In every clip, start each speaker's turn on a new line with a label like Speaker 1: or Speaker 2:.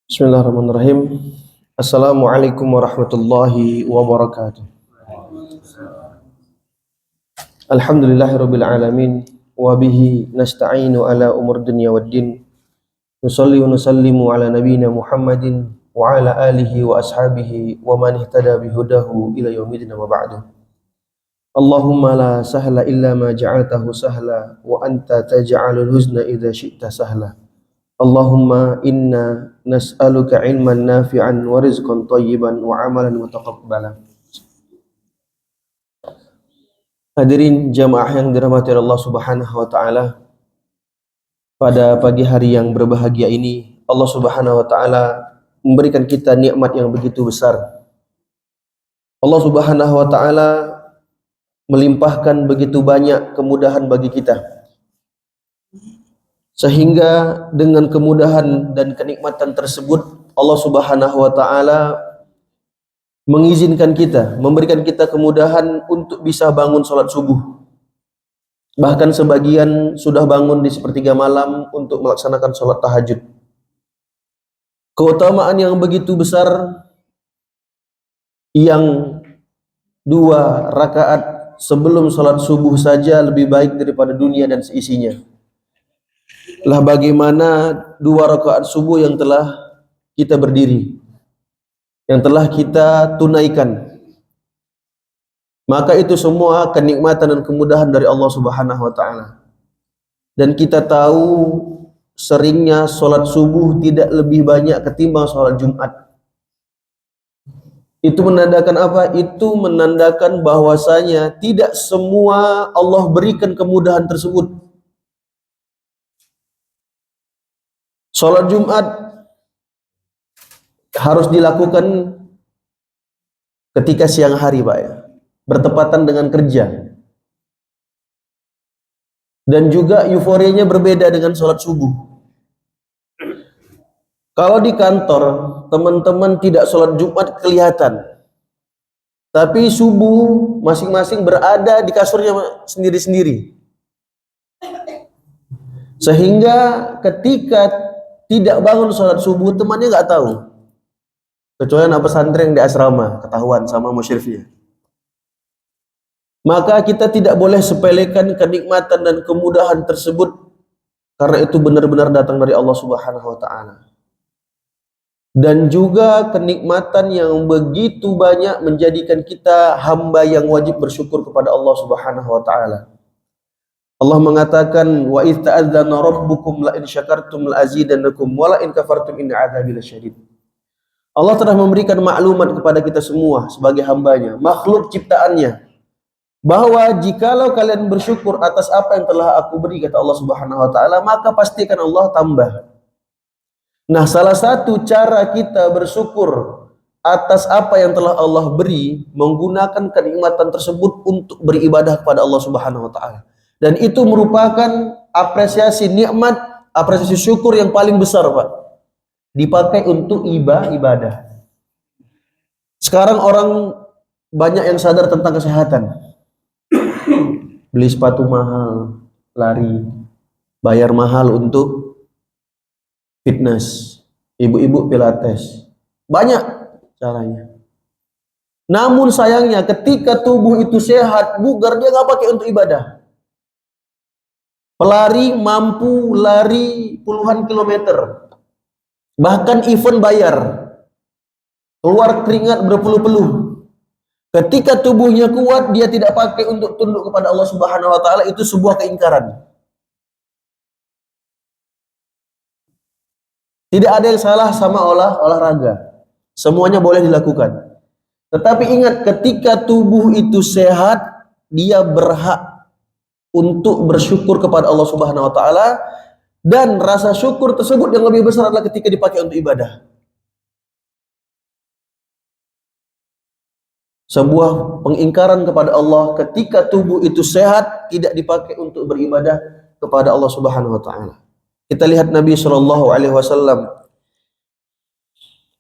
Speaker 1: Bismillahirrahmanirrahim. Assalamualaikum warahmatullahi wabarakatuh. Alhamdulillahirabbil alamin wa bihi nasta'inu ala umur dunya waddin. Nusalli wa nusallimu ala nabiyyina Muhammadin wa ala alihi wa ashabihi wa man ihtada bihudahu ila yaumil wa ba'du. Allahumma la sahla illa ma ja'altahu sahla wa anta taj'alul huzna idza syi'ta sahla. Allahumma inna nas'aluka ilman nafi'an wa rizqan thayyiban wa amalan mutaqabbalan. Hadirin jamaah yang dirahmati Allah Subhanahu wa taala. Pada pagi hari yang berbahagia ini, Allah Subhanahu wa taala memberikan kita nikmat yang begitu besar. Allah Subhanahu wa taala melimpahkan begitu banyak kemudahan bagi kita. Sehingga dengan kemudahan dan kenikmatan tersebut Allah Subhanahu wa taala mengizinkan kita, memberikan kita kemudahan untuk bisa bangun salat subuh. Bahkan sebagian sudah bangun di sepertiga malam untuk melaksanakan salat tahajud. Keutamaan yang begitu besar yang 2 rakaat sebelum salat subuh saja lebih baik daripada dunia dan seisinya. Lah bagaimana 2 rakaat subuh yang telah kita berdiri, yang telah kita tunaikan. Maka itu semua kenikmatan dan kemudahan dari Allah Subhanahu wa taala. Dan kita tahu seringnya salat subuh tidak lebih banyak ketimbang salat Jumat. Itu menandakan apa? Itu menandakan bahwasanya tidak semua Allah berikan kemudahan tersebut. Salat Jumat harus dilakukan ketika siang hari, Pak ya, bertepatan dengan kerja. Dan juga euforianya berbeda dengan salat subuh. Kalau di kantor, teman-teman tidak salat Jumat kelihatan. Tapi subuh masing-masing berada di kasurnya sendiri-sendiri. Sehingga ketika tidak bangun sholat subuh, temannya nggak tahu. Kecuali anak pesantren di asrama, ketahuan sama musyrifnya. Maka kita tidak boleh sepelekan kenikmatan dan kemudahan tersebut, karena itu benar-benar datang dari Allah Subhanahu wa taala. Dan juga kenikmatan yang begitu banyak menjadikan kita hamba yang wajib bersyukur kepada Allah Subhanahu wa taala. Allah mengatakan wa idz ta'adzana rabbukum la in syakartum la azidannakum wa la in kafartum inna 'adzabi lasyadid. Allah telah memberikan maklumat kepada kita semua sebagai hambanya, makhluk ciptaannya, bahwa jikalau kalian bersyukur atas apa yang telah aku beri, kata Allah Subhanahu wa taala, maka pastikan Allah tambah. Nah, salah satu cara kita bersyukur atas apa yang telah Allah beri, menggunakan kenikmatan tersebut untuk beribadah kepada Allah Subhanahu wa taala. Dan itu merupakan apresiasi nikmat, apresiasi syukur yang paling besar, Pak. Dipakai untuk ibadah. Sekarang orang banyak yang sadar tentang kesehatan. Beli sepatu mahal, lari, bayar mahal untuk fitness, ibu-ibu pilates. Banyak caranya. Namun sayangnya ketika tubuh itu sehat, bugar, dia nggak pakai untuk ibadah. Pelari mampu lari puluhan kilometer, bahkan event bayar, keluar keringat berpuluh-puluh. Ketika tubuhnya kuat, dia tidak pakai untuk tunduk kepada Allah Subhanahu wa taala, itu sebuah keingkaran. Tidak ada yang salah sama olahraga. Semuanya boleh dilakukan. Tetapi ingat, ketika tubuh itu sehat, dia berhak untuk bersyukur kepada Allah Subhanahu wa taala, dan rasa syukur tersebut yang lebih besar adalah ketika dipakai untuk ibadah. Sebuah pengingkaran kepada Allah ketika tubuh itu sehat tidak dipakai untuk beribadah kepada Allah Subhanahu wa taala. Kita lihat Nabi sallallahu alaihi wasallam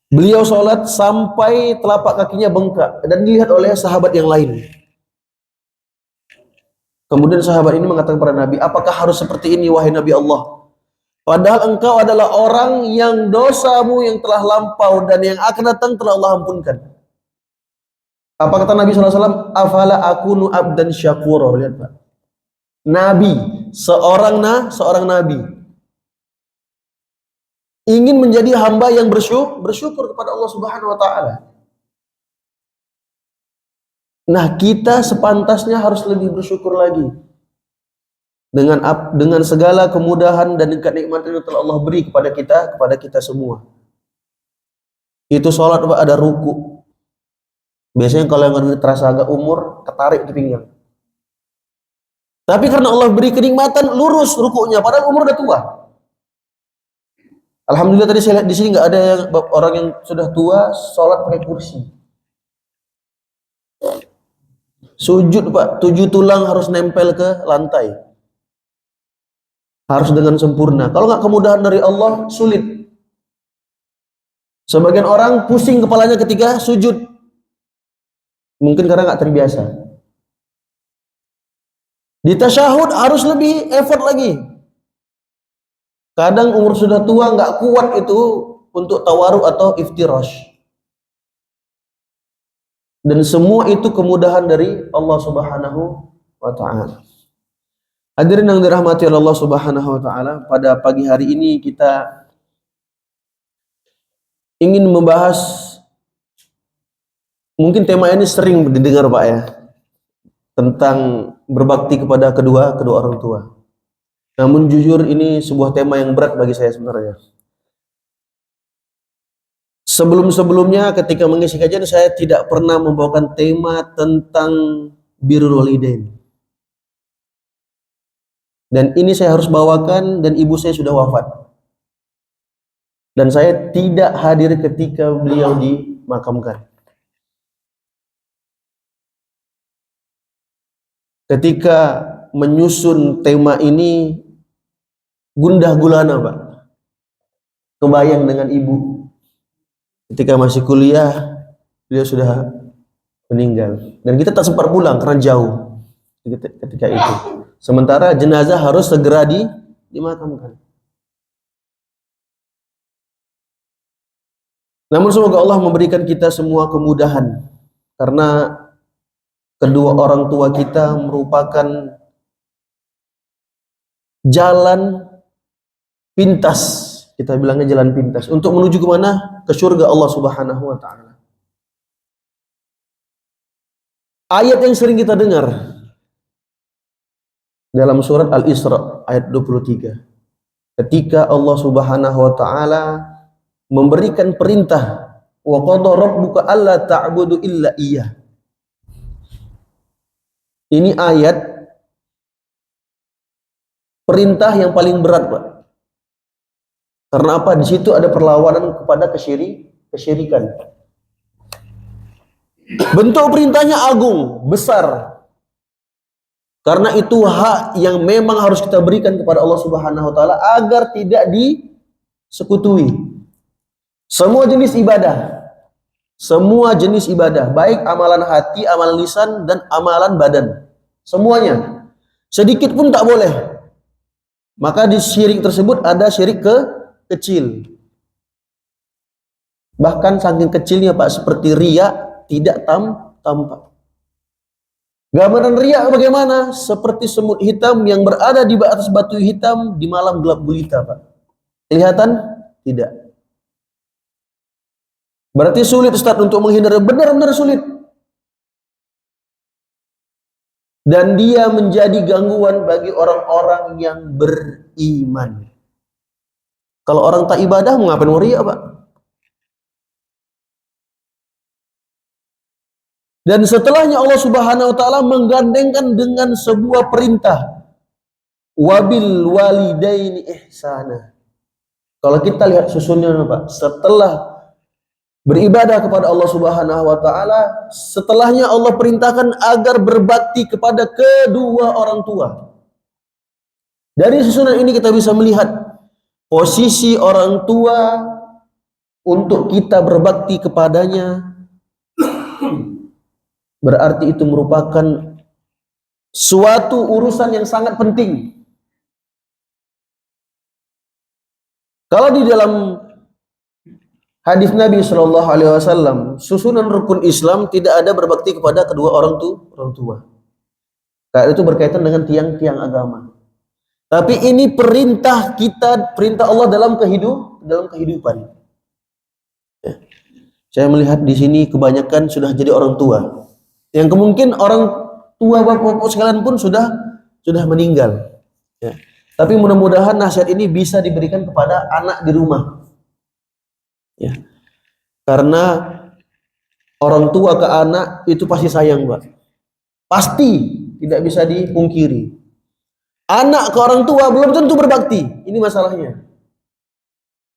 Speaker 1: Beliau sholat sampai telapak kakinya bengkak dan dilihat oleh sahabat yang lain. Kemudian sahabat ini mengatakan kepada Nabi, apakah harus seperti ini wahai Nabi Allah? Padahal engkau adalah orang yang dosamu yang telah lampau dan yang akan datang telah Allah ampunkan. Apa kata Nabi SAW? Afala akunu abdan syakura. Lihat Pak. Nabi, seorang Nabi ingin menjadi hamba yang bersyukur kepada Allah Subhanahu wa taala. Nah, kita sepantasnya harus lebih bersyukur lagi dengan segala kemudahan dan kenikmatan yang telah Allah beri kepada kita semua. Itu sholat Pak, ada ruku. Biasanya kalau yang terasa agak umur, ketarik di pinggang. Tapi karena Allah beri kenikmatan, lurus rukunya, padahal umur udah tua. Alhamdulillah tadi saya lihat di sini nggak ada yang orang yang sudah tua sholat pakai kursi. Sujud Pak, 7 tulang harus nempel ke lantai. Harus dengan sempurna. Kalau nggak kemudahan dari Allah, sulit. Sebagian orang pusing kepalanya ketika sujud. Mungkin karena nggak terbiasa. Di tasyahud harus lebih effort lagi. Kadang umur sudah tua nggak kuat itu untuk tawaruk atau iftirash. Dan semua itu kemudahan dari Allah Subhanahu wa taala. Hadirin yang dirahmati Allah Subhanahu wa taala, pada pagi hari ini kita ingin membahas, mungkin tema ini sering didengar Pak ya, tentang berbakti kepada kedua orang tua. Namun jujur ini sebuah tema yang berat bagi saya sebenarnya. Sebelum-sebelumnya ketika mengisi kajian saya tidak pernah membawakan tema tentang birrul walidain. Dan ini saya harus bawakan dan ibu saya sudah wafat. Dan saya tidak hadir ketika beliau dimakamkan. Ketika menyusun tema ini gundah gulana Pak. Kebayang dengan ibu ketika masih kuliah beliau sudah meninggal dan kita tak sempat pulang karena jauh ketika itu. Sementara jenazah harus segera dimakamkan. Namun semoga Allah memberikan kita semua kemudahan karena kedua orang tua kita merupakan jalan pintas, kita bilangnya jalan pintas untuk menuju ke mana? Ke surga Allah Subhanahu wa taala. Ayat yang sering kita dengar dalam surat Al-Isra ayat 23. Ketika Allah Subhanahu wa taala memberikan perintah, wa qada rabbuka alla ta'budu illa iyyah. Ini ayat perintah yang paling berat, Pak. Karena apa? Di situ ada perlawanan kepada kesyirikan. Bentuk perintahnya agung, besar. Karena itu hak yang memang harus kita berikan kepada Allah Subhanahu wa taala agar tidak disekutui. Semua jenis ibadah, baik amalan hati, amalan lisan dan amalan badan. Semuanya. Sedikit pun tak boleh. Maka di syirik tersebut ada syirik kecil. Bahkan saking kecilnya Pak, seperti riya tidak tampak. Gambaran riya bagaimana? Seperti semut hitam yang berada di atas batu hitam di malam gelap gulita, Pak. Kelihatan? Tidak. Berarti sulit Ustaz untuk menghindar, benar-benar sulit. Dan dia menjadi gangguan bagi orang-orang yang beriman. Kalau orang tak ibadah, mau ngapain mau riya, Pak? Dan setelahnya Allah Subhanahu wa taala menggandengkan dengan sebuah perintah. Wabil walidaini ihsana. Kalau kita lihat susunnya Pak, setelah beribadah kepada Allah Subhanahu wa taala, setelahnya Allah perintahkan agar berbakti kepada kedua orang tua. Dari susunan ini kita bisa melihat posisi orang tua untuk kita berbakti kepadanya, berarti itu merupakan suatu urusan yang sangat penting. Kalau di dalam hadis Nabi Shallallahu Alaihi Wasallam, susunan rukun Islam tidak ada berbakti kepada kedua orang tua. Karena itu berkaitan dengan tiang-tiang agama. Tapi ini perintah kita, perintah Allah dalam kehidupan. Ya. Saya melihat di sini kebanyakan sudah jadi orang tua. Yang kemungkinan orang tua bapak-bapak sekalian pun sudah meninggal. Ya. Tapi mudah-mudahan nasihat ini bisa diberikan kepada anak di rumah. Ya. Karena orang tua ke anak itu pasti sayang, Pak. Pasti, tidak bisa dipungkiri. Anak ke orang tua belum tentu berbakti. Ini masalahnya.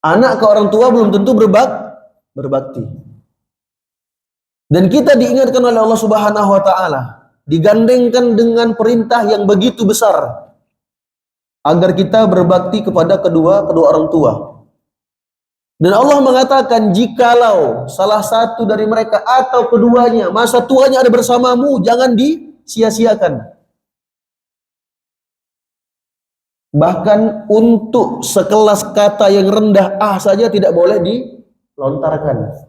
Speaker 1: Anak ke orang tua belum tentu berbakti. Dan kita diingatkan oleh Allah Subhanahu wa taala, digandengkan dengan perintah yang begitu besar agar kita berbakti kepada kedua orang tua. Dan Allah mengatakan, jikalau salah satu dari mereka atau keduanya masa tuanya ada bersamamu, jangan disia-siakan. Bahkan untuk sekelas kata yang rendah saja tidak boleh dilontarkan.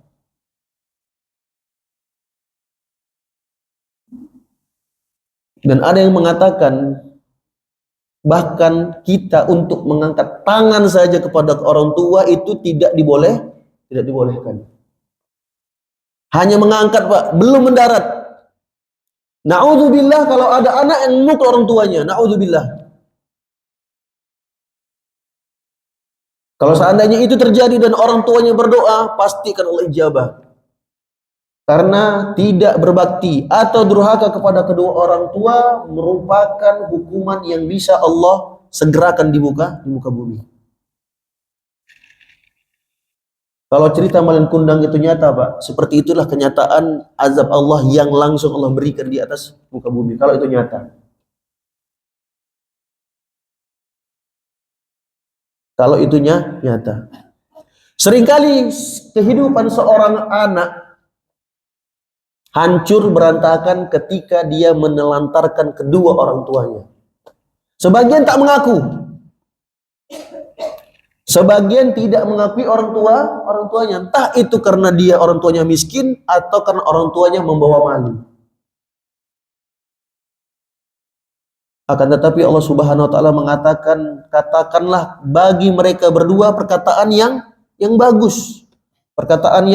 Speaker 1: Dan ada yang mengatakan bahkan kita untuk mengangkat tangan saja kepada orang tua itu tidak dibolehkan. Hanya mengangkat, Pak, belum mendarat. Na'udzubillah kalau ada anak yang mukul orang tuanya, na'udzubillah. Kalau seandainya itu terjadi dan orang tuanya berdoa, pastikan Allah ijabah. Karena tidak berbakti atau durhaka kepada kedua orang tua merupakan hukuman yang bisa Allah segerakan di muka bumi. Kalau cerita malin kundang itu nyata, Pak, seperti itulah kenyataan azab Allah yang langsung Allah berikan di atas muka bumi. Kalau itu nyata. Kalau itu nyata. Seringkali kehidupan seorang anak hancur berantakan ketika dia menelantarkan kedua orang tuanya. Sebagian tak mengaku. Sebagian tidak mengakui orang tuanya. Entah itu karena dia orang tuanya miskin atau karena orang tuanya membawa malu. Akan tetapi Allah Subhanahu wa taala mengatakan, katakanlah bagi mereka berdua perkataan yang bagus, perkataan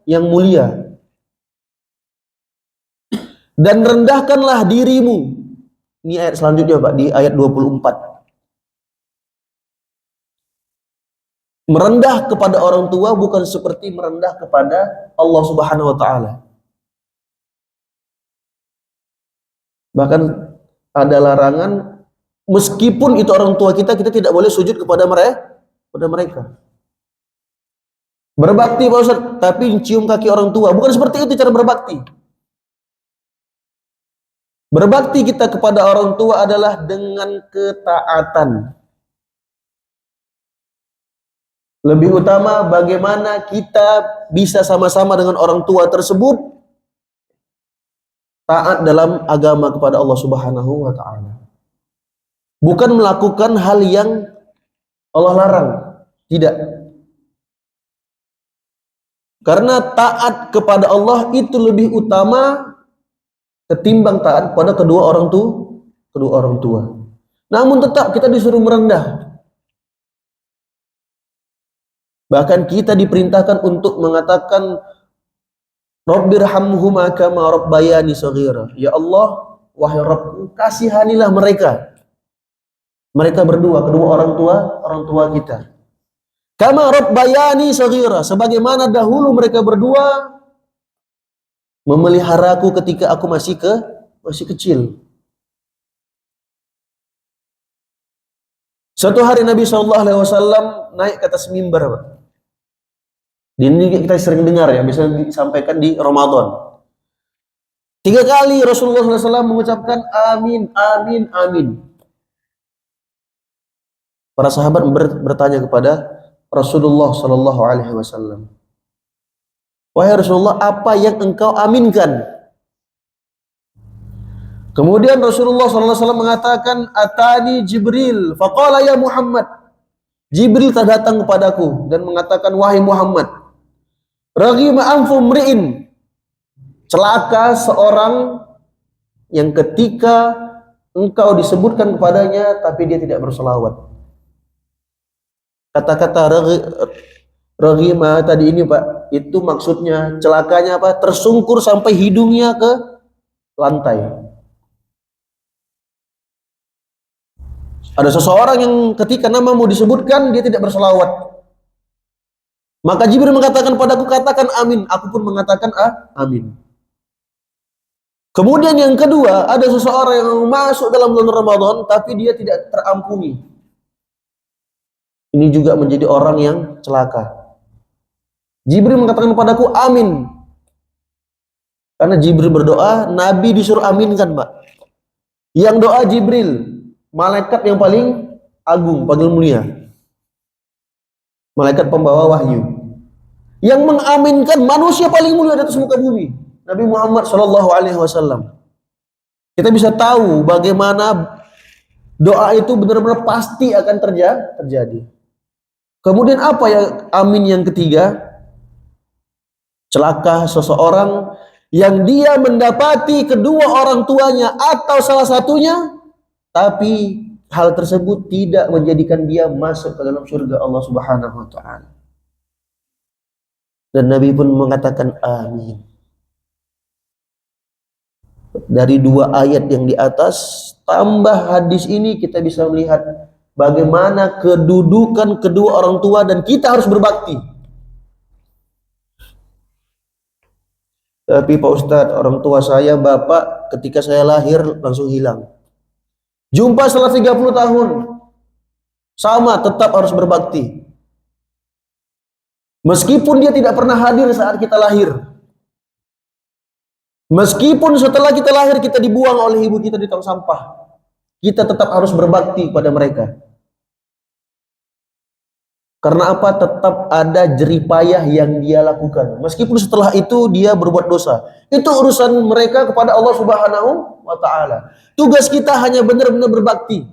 Speaker 1: yang mulia. Dan rendahkanlah dirimu. Ini ayat selanjutnya, Pak, di ayat 24. Merendah kepada orang tua bukan seperti merendah kepada Allah Subhanahu wa taala. Bahkan ada larangan, meskipun itu orang tua kita tidak boleh sujud kepada mereka. Berbakti, Pak Ustaz, tapi cium kaki orang tua, bukan seperti itu cara berbakti. Berbakti kita kepada orang tua adalah dengan ketaatan. Lebih utama bagaimana kita bisa sama-sama dengan orang tua tersebut taat dalam agama kepada Allah Subhanahu wa taala. Bukan melakukan hal yang Allah larang, tidak. Karena taat kepada Allah itu lebih utama ketimbang taat pada kedua orang tua. Namun tetap kita disuruh merendah. Bahkan kita diperintahkan untuk mengatakan Rabbirhamhuma kama rabbayani shaghira. Ya Allah, wahai Rabbku, kasihanilah mereka. Mereka berdua, kedua orang tua kita. Kama rabbayani shaghira, sebagaimana dahulu mereka berdua memeliharaku ketika aku masih kecil. Suatu hari Nabi SAW naik ke atas mimbar. Ini kita sering dengar ya, bisa disampaikan di Ramadan. 3 kali Rasulullah SAW mengucapkan amin, amin, amin. Para sahabat bertanya kepada Rasulullah SAW, Wahai Rasulullah, apa yang engkau aminkan? Kemudian Rasulullah SAW mengatakan, Atani Jibril, faqala ya Muhammad. Jibril telah datang kepadaku dan mengatakan, wahai Muhammad, raghima anfu mri'in, celaka seorang yang ketika engkau disebutkan kepadanya tapi dia tidak berselawat. Kata-kata raghima tadi ini Pak, itu maksudnya celakanya apa? Tersungkur sampai hidungnya ke lantai. Ada seseorang yang ketika namamu disebutkan dia tidak berselawat. Maka Jibril mengatakan padaku, katakan amin. Aku pun mengatakan amin. Kemudian yang kedua, ada seseorang yang masuk dalam bulan Ramadan tapi dia tidak terampuni. Ini juga menjadi orang yang celaka. Jibril mengatakan padaku amin. Karena Jibril berdoa, Nabi disuruh aminkan, Pak. Yang doa Jibril, malaikat yang paling agung, paling mulia. Malaikat pembawa wahyu. Yang mengaminkan manusia paling mulia di atas muka bumi, Nabi Muhammad SAW. Kita bisa tahu bagaimana doa itu benar-benar pasti akan terjadi. Kemudian apa yang amin yang ketiga? Celaka seseorang yang dia mendapati kedua orang tuanya atau salah satunya, tapi hal tersebut tidak menjadikan dia masuk ke dalam surga Allah Subhanahu wa taala. Dan Nabi pun mengatakan amin. Dari dua ayat yang di atas tambah hadis ini kita bisa melihat bagaimana kedudukan kedua orang tua dan kita harus berbakti. Tapi Pak Ustadz, orang tua saya, bapak ketika saya lahir langsung hilang. Jumpa setelah 30 tahun. Sama, tetap harus berbakti. Meskipun dia tidak pernah hadir saat kita lahir. Meskipun setelah kita lahir kita dibuang oleh ibu kita di tong sampah. Kita tetap harus berbakti pada mereka. Karena apa? Tetap ada jeripayah yang dia lakukan. Meskipun setelah itu dia berbuat dosa. Itu urusan mereka kepada Allah Subhanahu wa taala. Tugas kita hanya benar-benar berbakti.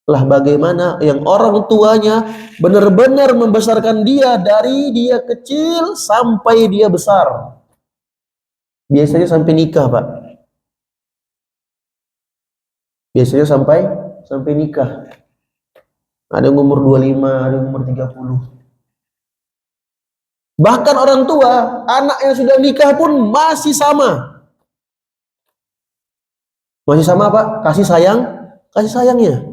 Speaker 1: Lah bagaimana yang orang tuanya benar-benar membesarkan dia dari dia kecil sampai dia besar. Biasanya sampai nikah, Pak. Biasanya sampai nikah. Ada yang umur 25, ada yang umur 30. Bahkan orang tua, anak yang sudah nikah pun masih sama. Masih sama Pak, kasih sayangnya.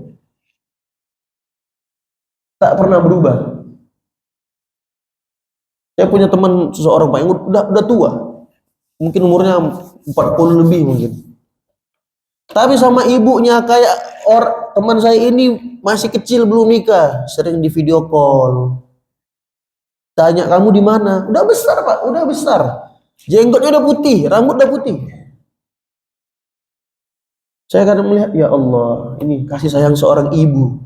Speaker 1: Tak pernah berubah. Saya punya teman seseorang Pak yang udah tua. Mungkin umurnya 40 lebih mungkin. Tapi sama ibunya kayak teman saya ini masih kecil belum nikah, sering di video call. Tanya kamu di mana? Udah besar Pak, udah besar. Jenggotnya udah putih, rambut udah putih. Saya kadang melihat, ya Allah, ini kasih sayang seorang ibu,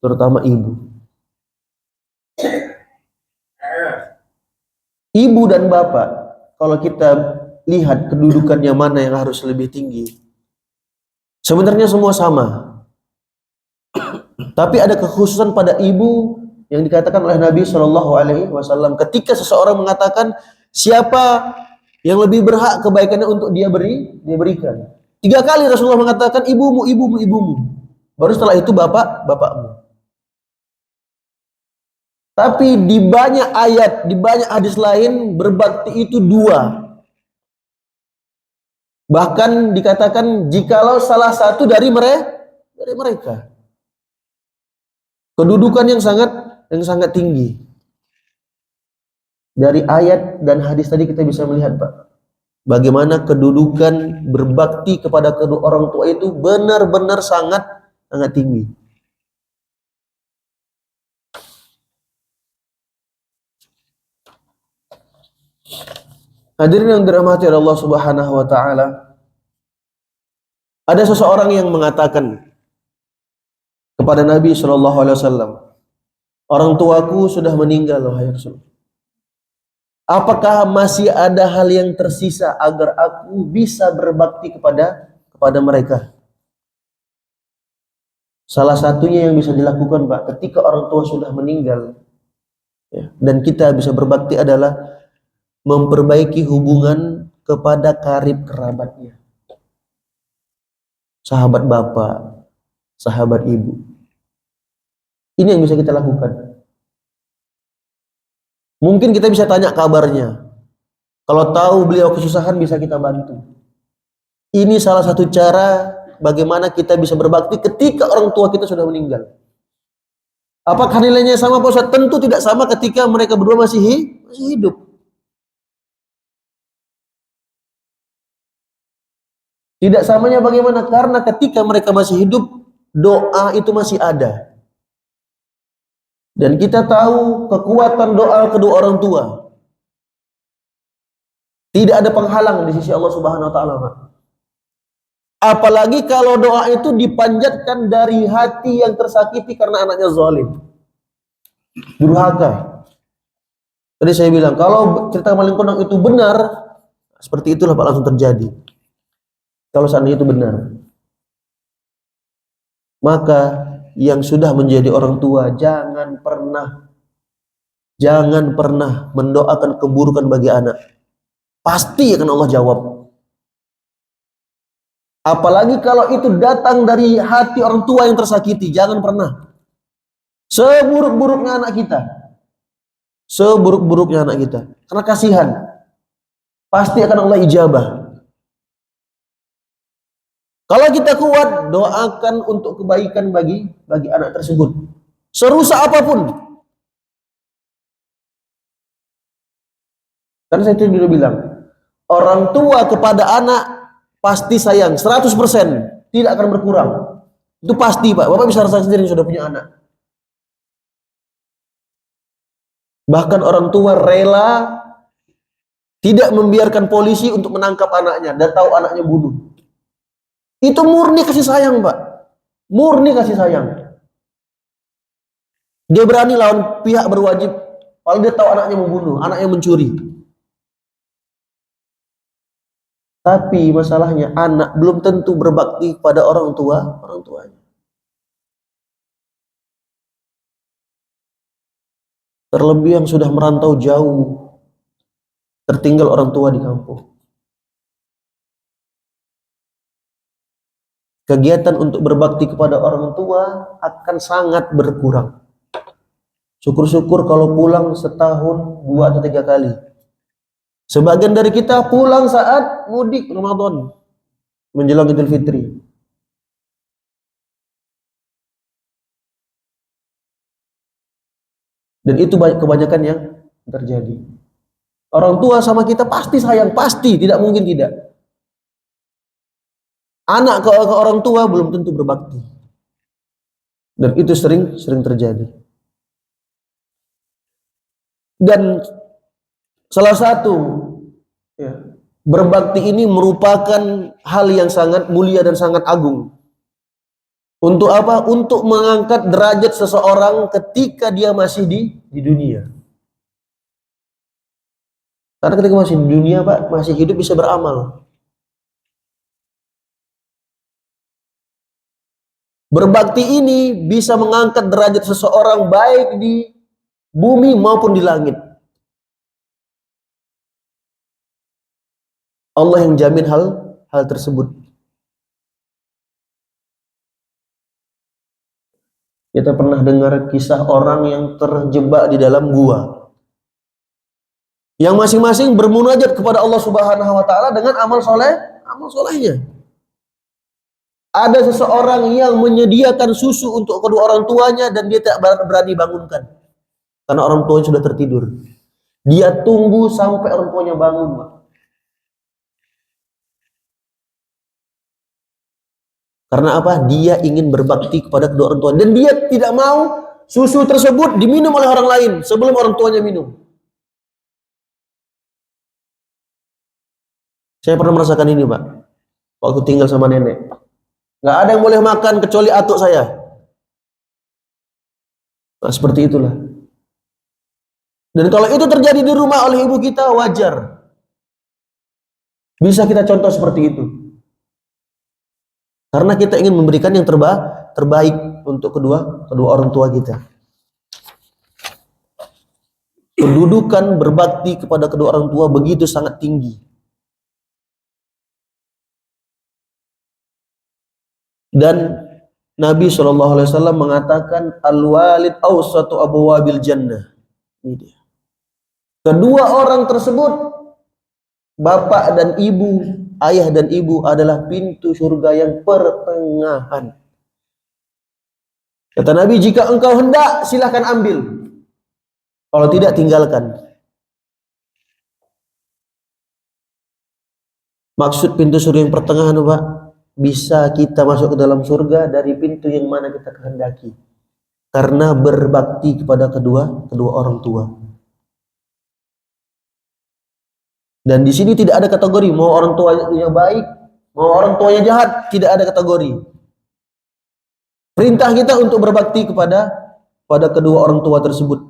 Speaker 1: terutama ibu. Ibu dan bapak, kalau kita lihat kedudukannya mana yang harus lebih tinggi. Sebenarnya semua sama. Tapi ada kekhususan pada ibu yang dikatakan oleh Nabi SAW ketika seseorang mengatakan siapa yang lebih berhak kebaikannya untuk dia berikan. 3 kali Rasulullah mengatakan ibumu. Baru setelah itu bapakmu. Tapi di banyak ayat, di banyak hadis lain berbakti itu 2. Bahkan dikatakan jikalau salah satu dari mereka. Kedudukan yang sangat tinggi. Dari ayat dan hadis tadi kita bisa melihat Pak, bagaimana kedudukan berbakti kepada kedua orang tua itu benar-benar sangat tinggi. Hadirin yang dirahmati Allah Subhanahu wa taala. Ada seseorang yang mengatakan kepada Nabi sallallahu alaihi wasallam, orang tuaku sudah meninggal, wahai Rasul. Apakah masih ada hal yang tersisa agar aku bisa berbakti kepada mereka? Salah satunya yang bisa dilakukan, Pak, ketika orang tua sudah meninggal, ya, dan kita bisa berbakti adalah memperbaiki hubungan kepada karib kerabatnya. Sahabat bapak, sahabat ibu. Ini yang bisa kita lakukan. Mungkin kita bisa tanya kabarnya. Kalau tahu beliau kesusahan bisa kita bantu. Ini salah satu cara bagaimana kita bisa berbakti ketika orang tua kita sudah meninggal. Apakah nilainya sama, Pak Ustaz? Tentu tidak sama ketika mereka berdua masih hidup. Tidak samanya bagaimana? Karena ketika mereka masih hidup, doa itu masih ada. Dan kita tahu kekuatan doa kedua orang tua. Tidak ada penghalang di sisi Allah Subhanahu wa taala, Pak. Apalagi kalau doa itu dipanjatkan dari hati yang tersakiti karena anaknya zalim, durhaka. Tadi saya bilang, kalau cerita maling kondang itu benar, seperti itulah Pak langsung terjadi. Kalau seandainya itu benar, maka yang sudah menjadi orang tua jangan pernah mendoakan keburukan bagi anak. Pasti akan Allah jawab. Apalagi kalau itu datang dari hati orang tua yang tersakiti, jangan pernah. Seburuk-buruknya anak kita, karena kasihan, pasti akan Allah ijabah. Kalau kita kuat, doakan untuk kebaikan bagi anak tersebut, serusak apapun. Karena saya itu dulu bilang, orang tua kepada anak pasti sayang 100%, tidak akan berkurang. Itu pasti, Pak. Bapak bisa rasakan sendiri yang sudah punya anak. Bahkan orang tua rela tidak membiarkan polisi untuk menangkap anaknya dan tahu anaknya bunuh. Itu murni kasih sayang, Pak. Murni kasih sayang. Dia berani lawan pihak berwajib, kalau dia tahu anaknya membunuh, anaknya mencuri. Tapi masalahnya anak belum tentu berbakti pada orang tuanya. Terlebih yang sudah merantau jauh, tertinggal orang tua di kampung. Kegiatan untuk berbakti kepada orang tua akan sangat berkurang. Syukur-syukur kalau pulang setahun 2 atau 3 kali. Sebagian dari kita pulang saat mudik Ramadan menjelang Idul Fitri. Dan itu kebanyakan yang terjadi. Orang tua sama kita pasti sayang, pasti, tidak mungkin tidak. Anak ke orang tua belum tentu berbakti. Dan itu sering terjadi. Dan salah satu, ya, berbakti ini merupakan hal yang sangat mulia dan sangat agung. Untuk apa? Untuk mengangkat derajat seseorang ketika dia masih di dunia. Karena ketika masih di dunia, Pak, masih hidup bisa beramal. Berbakti ini bisa mengangkat derajat seseorang baik di bumi maupun di langit. Allah yang jamin hal tersebut. Kita pernah dengar kisah orang yang terjebak di dalam gua, yang masing-masing bermunajat kepada Allah Subhanahu wa taala dengan amal solehnya. Ada seseorang yang menyediakan susu untuk kedua orang tuanya dan dia tak berani bangunkan karena orang tuanya sudah tertidur. Dia tunggu sampai orang tuanya bangun, Pak. Karena apa? Dia ingin berbakti kepada kedua orang tua dan dia tidak mau susu tersebut diminum oleh orang lain sebelum orang tuanya minum. Saya pernah merasakan ini, Pak. Waktu tinggal sama nenek. Nggak ada yang boleh makan kecuali atuk saya. Nah, seperti itulah. Dan kalau itu terjadi di rumah oleh ibu kita, wajar. Bisa kita contoh seperti itu. Karena kita ingin memberikan yang terbaik untuk kedua orang tua kita. Kedudukan berbakti kepada kedua orang tua begitu sangat tinggi. Dan Nabi SAW mengatakan al-walid awsatu abwabil jannah. Ini dia. Kedua orang tersebut, bapak dan ibu, ayah dan ibu adalah pintu surga yang pertengahan. Kata Nabi, jika engkau hendak silahkan ambil, kalau tidak tinggalkan. Maksud pintu surga yang pertengahan, Pak, bisa kita masuk ke dalam surga dari pintu yang mana kita kehendaki, karena berbakti kepada kedua orang tua. Dan di sini tidak ada kategori mau orang tuanya baik, mau orang tuanya jahat, tidak ada kategori. Perintah kita untuk berbakti kepada kedua orang tua tersebut.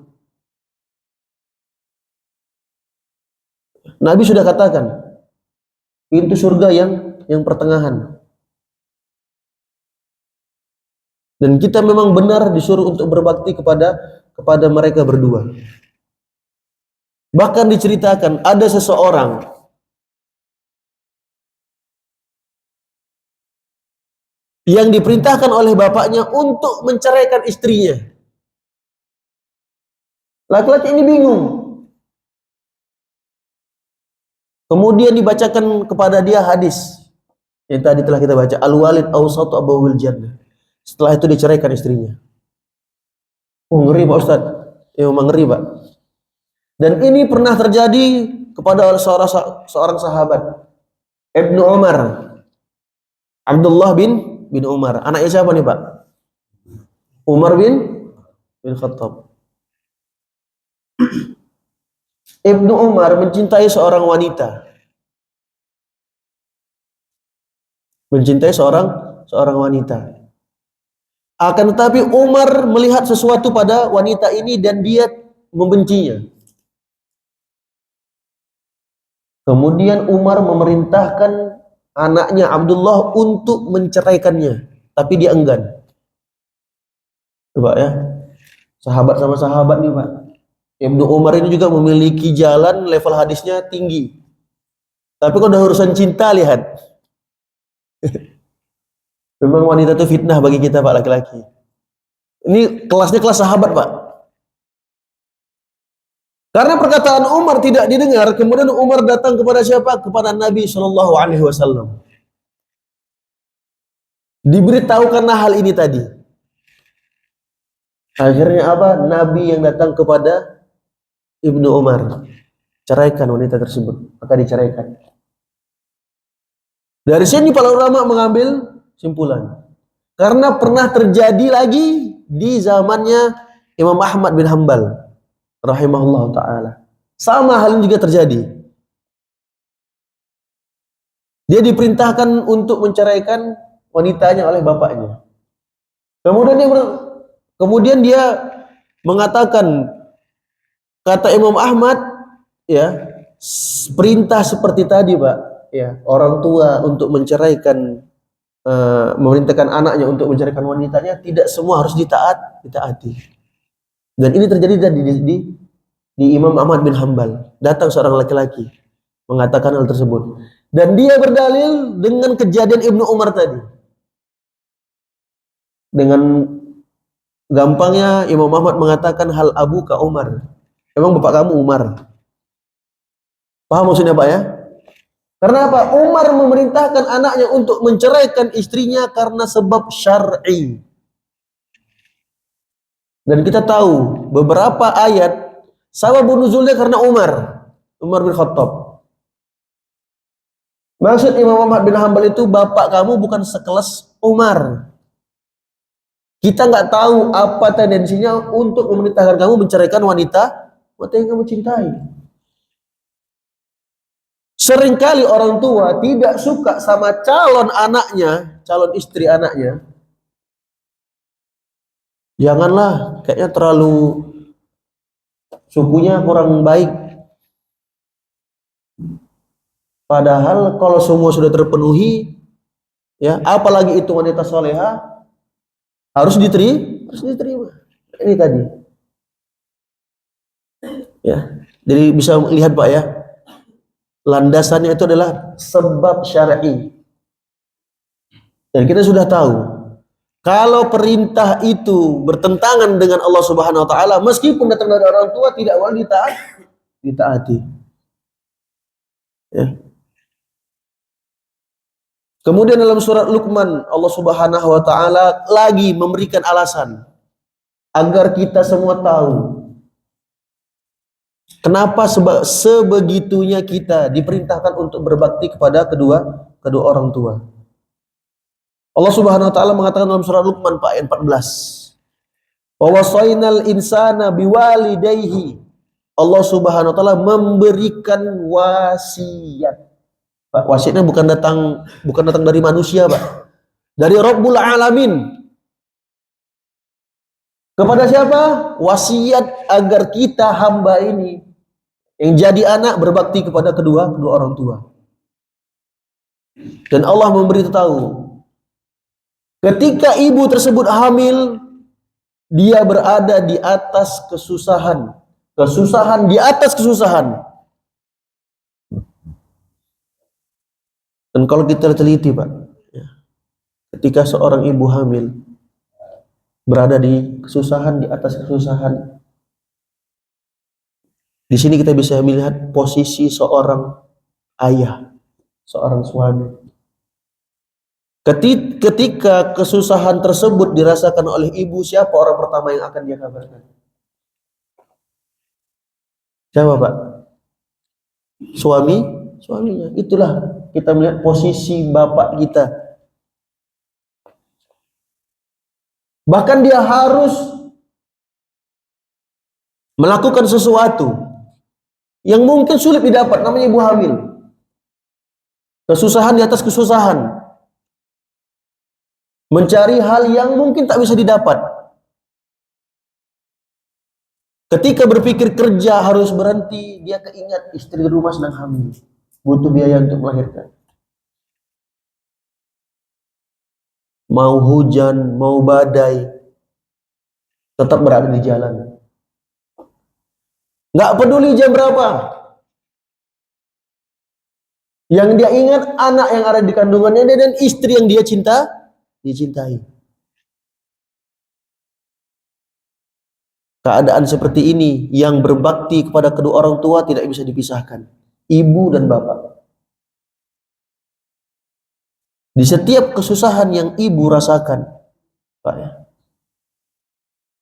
Speaker 1: Nabi sudah katakan, pintu surga yang pertengahan. Dan kita memang benar disuruh untuk berbakti kepada mereka berdua. Bahkan diceritakan ada seseorang yang diperintahkan oleh bapaknya untuk menceraikan istrinya. Laki-laki ini bingung. Kemudian dibacakan kepada dia hadis yang tadi telah kita baca, al-walid awsatu abwabil jannah. Setelah itu diceraikan istrinya. Oh, ngeri Pak Ustaz. Ya memang ngeri Pak. Dan ini pernah terjadi kepada seorang sahabat, Ibnu Umar, Abdullah bin Umar. Anaknya siapa nih Pak? Umar bin Khattab. Ibnu Umar mencintai seorang wanita. Mencintai seorang wanita. Akan tetapi Umar melihat sesuatu pada wanita ini dan dia membencinya. Kemudian Umar memerintahkan anaknya Abdullah untuk menceraikannya, tapi dia enggan. Coba ya, sahabat sama sahabat nih Pak. Ibnu Umar ini juga memiliki jalan level hadisnya tinggi. Tapi kalau udah urusan cinta, lihat. Memang wanita itu fitnah bagi kita Pak laki-laki. Ini kelasnya kelas sahabat Pak. Karena perkataan Umar tidak didengar, kemudian Umar datang kepada siapa? Kepada Nabi Shallallahu Alaihi Wasallam. Diberitahukan hal ini tadi. Akhirnya apa? Nabi yang datang kepada Ibnu Umar, ceraikan wanita tersebut, maka diceraikan. Dari sini para ulama mengambil simpulan. Karena pernah terjadi lagi di zamannya Imam Ahmad bin Hanbal rahimahullah ta'ala. Sama hal ini juga terjadi. Dia diperintahkan untuk menceraikan wanitanya oleh bapaknya. Kemudian dia mengatakan, kata Imam Ahmad, ya, perintah seperti tadi Pak, ya, orang tua untuk menceraikan, memerintahkan anaknya untuk menceraikan wanitanya, tidak semua harus ditaati. Dan ini terjadi di Imam Ahmad bin Hanbal. Datang seorang laki-laki mengatakan hal tersebut. Dan dia berdalil dengan kejadian Ibnu Umar tadi. Dengan gampangnya Imam Ahmad mengatakan hal abu ka Umar. Emang bapak kamu Umar? Paham maksudnya Pak ya? Karena apa? Umar memerintahkan anaknya untuk menceraikan istrinya karena sebab syar'i. Dan kita tahu beberapa ayat sababun nuzulnya karena Umar bin Khattab. Maksud Imam Ahmad bin Hanbal itu, bapak kamu bukan sekelas Umar. Kita nggak tahu apa tendensinya untuk memerintahkan kamu menceraikan wanita yang kamu cintai. Seringkali orang tua tidak suka sama calon anaknya, calon istri anaknya, Janganlah, kayaknya terlalu sukunya kurang baik. Padahal kalau semua sudah terpenuhi, ya, apalagi itu wanita soleha, harus diterima, harus diterima. Ini tadi, ya. Jadi bisa lihat Pak ya, landasannya itu adalah sebab syar'i. Dan kita sudah tahu, kalau perintah itu bertentangan dengan Allah Subhanahu wa taala, meskipun datang dari orang tua, tidak boleh ditaati. Ya. Kemudian dalam surat Luqman, Allah Subhanahu wa taala lagi memberikan alasan agar kita semua tahu kenapa sebegitunya kita diperintahkan untuk berbakti kepada kedua orang tua. Allah Subhanahu wa taala mengatakan dalam surat Luqman ayat 14, "Wa wasainal insana biwalidayhi." Allah Subhanahu wa taala memberikan wasiat. Pak, wasiatnya bukan datang dari manusia, Pak. Dari Rabbul Alamin. Kepada siapa? Wasiat agar kita hamba ini yang jadi anak berbakti kepada kedua orang tua. Dan Allah memberitahu, ketika ibu tersebut hamil, dia berada di atas kesusahan. Kesusahan di atas kesusahan. Dan kalau kita teliti Pak, ya, ketika seorang ibu hamil berada di kesusahan di atas kesusahan, di sini kita bisa melihat posisi seorang ayah, seorang suami. Ketika kesusahan tersebut dirasakan oleh ibu, siapa orang pertama yang akan dia kabarkan? Siapa Pak? Suaminya. Itulah kita melihat posisi bapak kita. Bahkan dia harus melakukan sesuatu yang mungkin sulit didapat, namanya ibu hamil. Kesusahan di atas kesusahan. Mencari hal yang mungkin tak bisa didapat. Ketika berpikir kerja harus berhenti, dia keingat istri di rumah sedang hamil, butuh biaya untuk melahirkan. Mau hujan, mau badai, tetap berada di jalan. Nggak peduli jam berapa. Yang dia ingat anak yang ada di kandungannya dan istri yang dia dicintai. Keadaan seperti ini yang berbakti kepada kedua orang tua tidak bisa dipisahkan. Ibu dan bapak. Di setiap kesusahan yang ibu rasakan, Pak ya.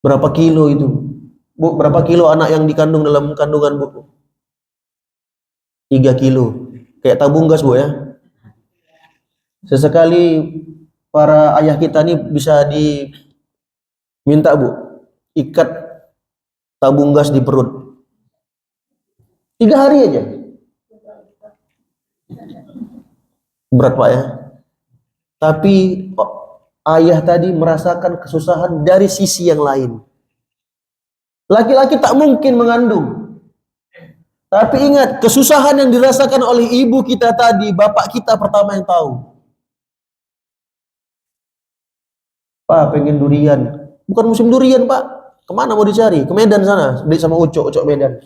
Speaker 1: Berapa kilo itu? Bu, berapa kilo anak yang dikandung dalam kandungan Bu? 3 kilo. Kayak tabung gas Bu ya. Sesekali para ayah kita ini bisa diminta Bu, ikat tabung gas di perut 3 hari aja. Berat Pak ya. Tapi ayah tadi merasakan kesusahan dari sisi yang lain. Laki-laki tak mungkin mengandung. Tapi ingat, kesusahan yang dirasakan oleh ibu kita tadi, bapak kita pertama yang tahu. Pak, pengen durian. Bukan musim durian Pak. Kemana mau dicari? Ke Medan sana, beli sama Ucok Medan.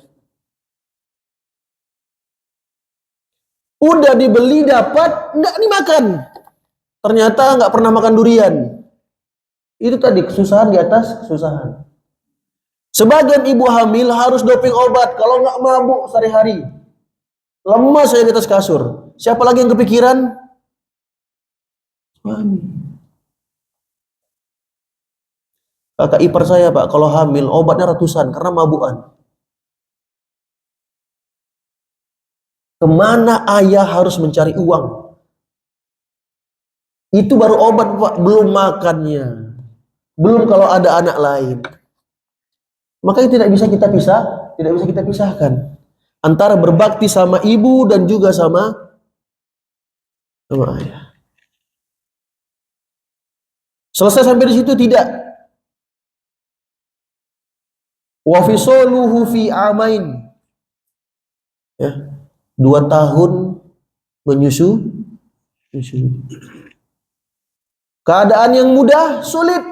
Speaker 1: Udah dibeli dapat, enggak dimakan. Ternyata enggak pernah makan durian. Itu tadi kesusahan di atas kesusahan. Sebagian ibu hamil harus doping obat, kalau enggak mabuk sehari-hari. Lemas saya di atas kasur. Siapa lagi yang kepikiran? Suami. Kakak ipar saya Pak, kalau hamil obatnya ratusan karena mabukan. Kemana ayah harus mencari uang? Itu baru obat Pak, belum makannya. Belum kalau ada anak lain. Makanya tidak bisa kita pisahkan antara berbakti sama ibu dan juga sama ayah. Selesai sampai di situ tidak. Wa fisoluhu fi amain. Ya, 2 tahun menyusui. Keadaan yang mudah, sulit.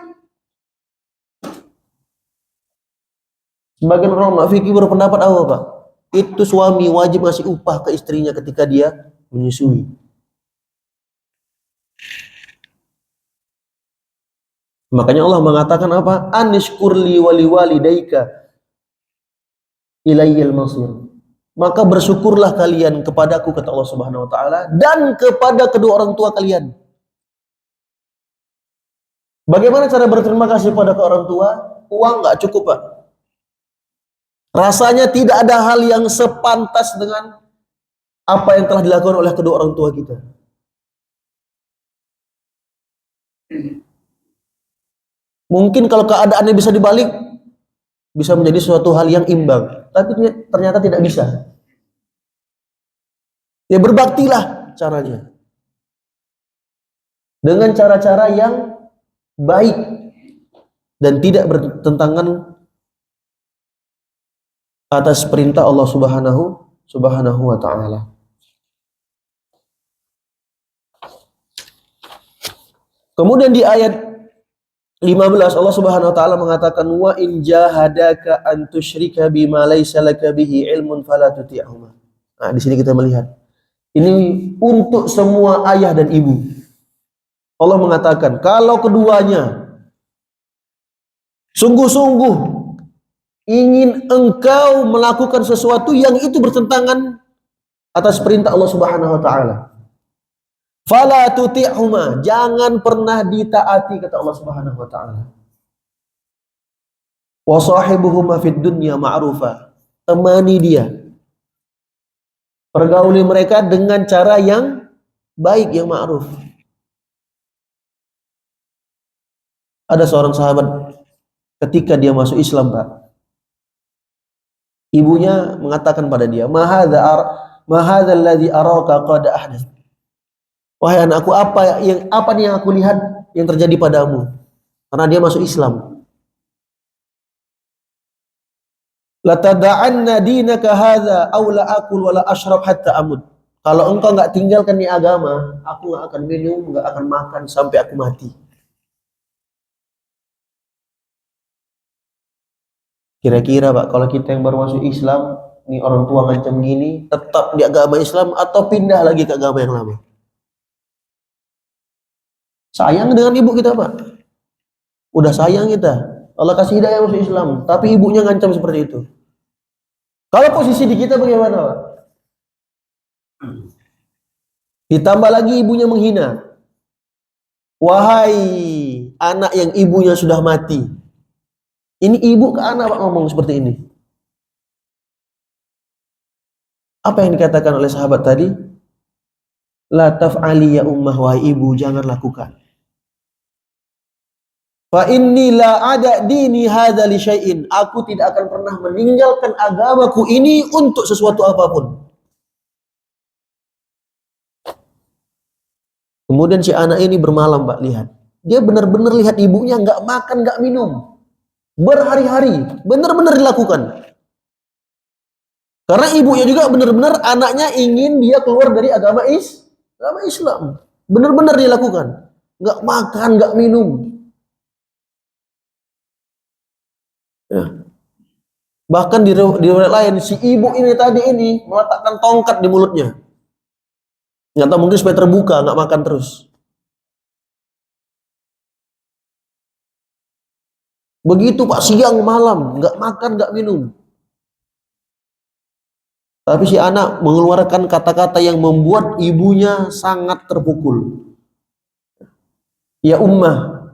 Speaker 1: Sebagian ulama fikih berpendapat apa, Pak? Itu suami wajib ngasih upah ke istrinya ketika dia menyusui. Makanya Allah mengatakan apa? Anishkurli wali walidaika ilayyil masir. Maka bersyukurlah kalian kepadaku, kata Allah Subhanahu wa taala, dan kepada kedua orang tua kalian. Bagaimana cara berterima kasih pada orang tua? Uang nggak cukup, Pak. Rasanya tidak ada hal yang sepantas dengan apa yang telah dilakukan oleh kedua orang tua kita. Mungkin kalau keadaannya bisa dibalik, bisa menjadi suatu hal yang imbang. Tapi ternyata tidak bisa. Ya berbaktilah caranya. Dengan cara-cara yang baik dan tidak bertentangan atas perintah Allah Subhanahu wa taala. Kemudian di ayat 15 Allah Subhanahu wa taala mengatakan wa in jahadaka an tusyrika bima laysa laka bihi ilmun fala tuti'huma. Nah, di sini kita melihat ini untuk semua ayah dan ibu. Allah mengatakan kalau keduanya sungguh-sungguh ingin engkau melakukan sesuatu yang itu bertentangan atas perintah Allah Subhanahu wa taala, fala tuti'huma, jangan pernah ditaati, kata Allah Subhanahu wa taala. Wa sahibuhuma fid dunya ma'rufa, temani dia, pergauli mereka dengan cara yang baik, yang ma'ruf. Ada seorang sahabat ketika dia masuk Islam, Pak, ibunya mengatakan pada dia, ma hadza alladzi araka qad ahdath. Wahai anakku, apa nih yang aku lihat yang terjadi padamu? Karena dia masuk Islam. La tada'anna dinaka hadza aw la akul wa la ashrab hatta amut. Kalau engkau enggak tinggalkan nih agama, aku enggak akan minum, enggak akan makan sampai aku mati. Kira-kira, Pak, kalau kita yang baru masuk Islam, nih orang tua ngancam gini, tetap di agama Islam atau pindah lagi ke agama yang lama? Sayang dengan ibu kita, Pak. Udah sayang kita. Allah kasih hidayah masuk Islam, tapi ibunya ngancam seperti itu. Kalau posisi di kita bagaimana, Pak? Ditambah lagi ibunya menghina. Wahai anak yang ibunya sudah mati. Ini ibu ke anak, Pak, ngomong seperti ini. Apa yang dikatakan oleh sahabat tadi? La taf'ali ya ummah, wahai ibu, jangan lakukan. Fa inni la ada dini hadza li syai'in. Aku tidak akan pernah meninggalkan agamaku ini untuk sesuatu apapun. Kemudian si anak ini bermalam, Pak, lihat. Dia benar-benar lihat ibunya nggak makan, nggak minum. Berhari-hari, benar-benar dilakukan. Karena ibunya juga benar-benar anaknya ingin dia keluar dari agama Islam. Benar-benar dilakukan. Nggak makan, nggak minum. Ya. Bahkan di riwayat lain, si ibu ini tadi ini meletakkan tongkat di mulutnya. Nggak tahu, mungkin supaya terbuka, nggak makan terus. Begitu, Pak, siang malam, nggak makan, nggak minum. Tapi si anak mengeluarkan kata-kata yang membuat ibunya sangat terpukul. Ya ummah,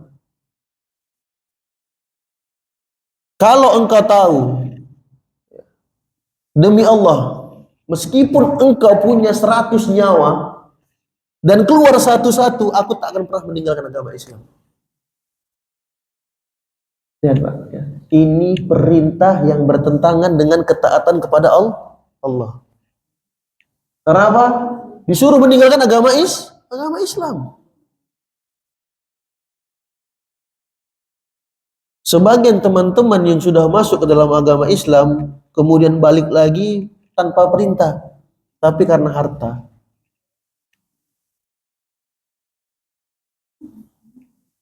Speaker 1: kalau engkau tahu, demi Allah, meskipun engkau punya 100 nyawa, dan keluar satu-satu, aku tak akan pernah meninggalkan agama Islam. Lihat, Pak, ya. Ini perintah yang bertentangan dengan ketaatan kepada Allah. Kenapa? Disuruh meninggalkan agama Islam. Sebagian teman-teman yang sudah masuk ke dalam agama Islam kemudian balik lagi tanpa perintah, tapi karena harta.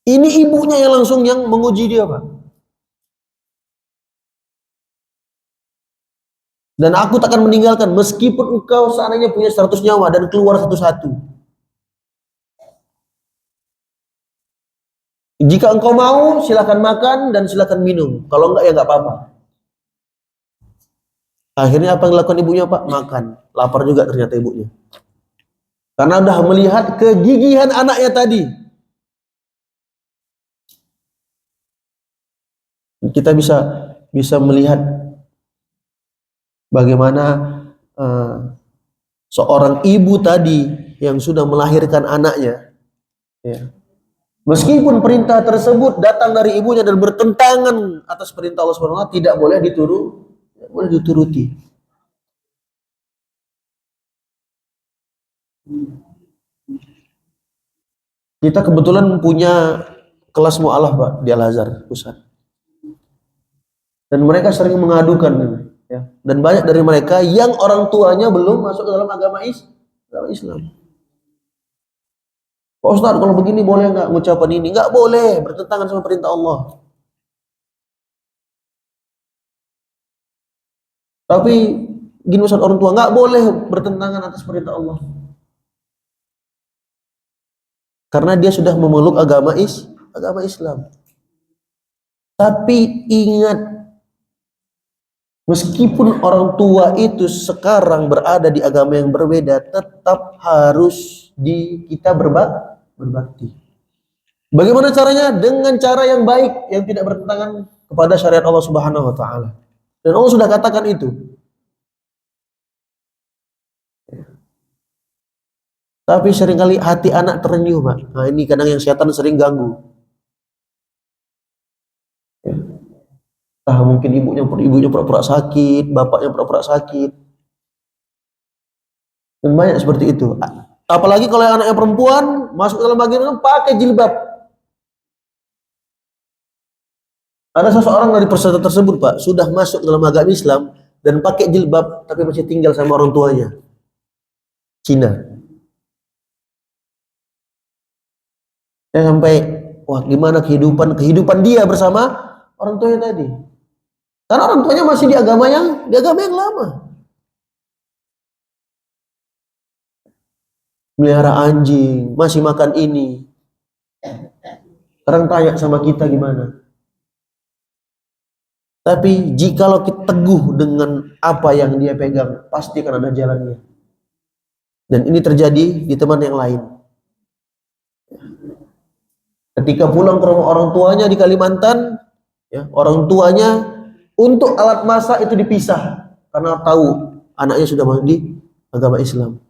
Speaker 1: Ini ibunya yang langsung yang menguji dia, Pak. Dan aku takkan meninggalkan meskipun engkau seandainya punya 100 nyawa dan keluar satu-satu. Jika engkau mau, silakan makan dan silakan minum. Kalau enggak ya enggak apa-apa. Akhirnya apa yang dilakukan ibunya, Pak? Makan. Lapar juga ternyata ibunya. Karena udah melihat kegigihan anaknya tadi. Kita bisa melihat bagaimana seorang ibu tadi yang sudah melahirkan anaknya, ya. Meskipun perintah tersebut datang dari ibunya dan bertentangan atas perintah Allah Subhanahu wa taala, tidak boleh dituruti. Kita kebetulan punya kelas mu'alaf, Pak, di Al-Azhar pusat. Dan mereka sering mengadukan, ya. Dan banyak dari mereka yang orang tuanya belum masuk ke dalam agama Islam. Pak Ustadz, kalau begini boleh nggak ngucapan ini? Nggak boleh, bertentangan sama perintah Allah. Tapi gini Ustadz, orang tua nggak boleh bertentangan atas perintah Allah. Karena dia sudah memeluk agama Islam. Tapi ingat, meskipun orang tua itu sekarang berada di agama yang berbeda, tetap harus kita berbakti. Bagaimana caranya? Dengan cara yang baik, yang tidak bertentangan kepada syariat Allah Subhanahu wa taala. Dan Allah sudah katakan itu. Tapi seringkali hati anak terenyuh, Pak. Nah, ini kadang yang setan sering ganggu. Ya. Mungkin ibunya pura-pura sakit, bapaknya pura-pura sakit. Dan banyak seperti itu. Apalagi kalau yang anaknya perempuan masuk dalam bagian pakai jilbab. Ada seseorang dari peserta tersebut, Pak, sudah masuk dalam agama Islam dan pakai jilbab tapi masih tinggal sama orang tuanya. Cina. Sampai wah, gimana kehidupan dia bersama orang tuanya tadi. Karena orang tuanya masih di agama yang lama. Melihara anjing, masih makan ini. Sekarang tanya sama kita gimana? Tapi jikalau kita teguh dengan apa yang dia pegang, pasti akan ada jalannya. Dan ini terjadi di teman yang lain. Ketika pulang ke rumah orang tuanya di Kalimantan, ya, orang tuanya untuk alat masak itu dipisah karena tahu anaknya sudah masuk di agama Islam.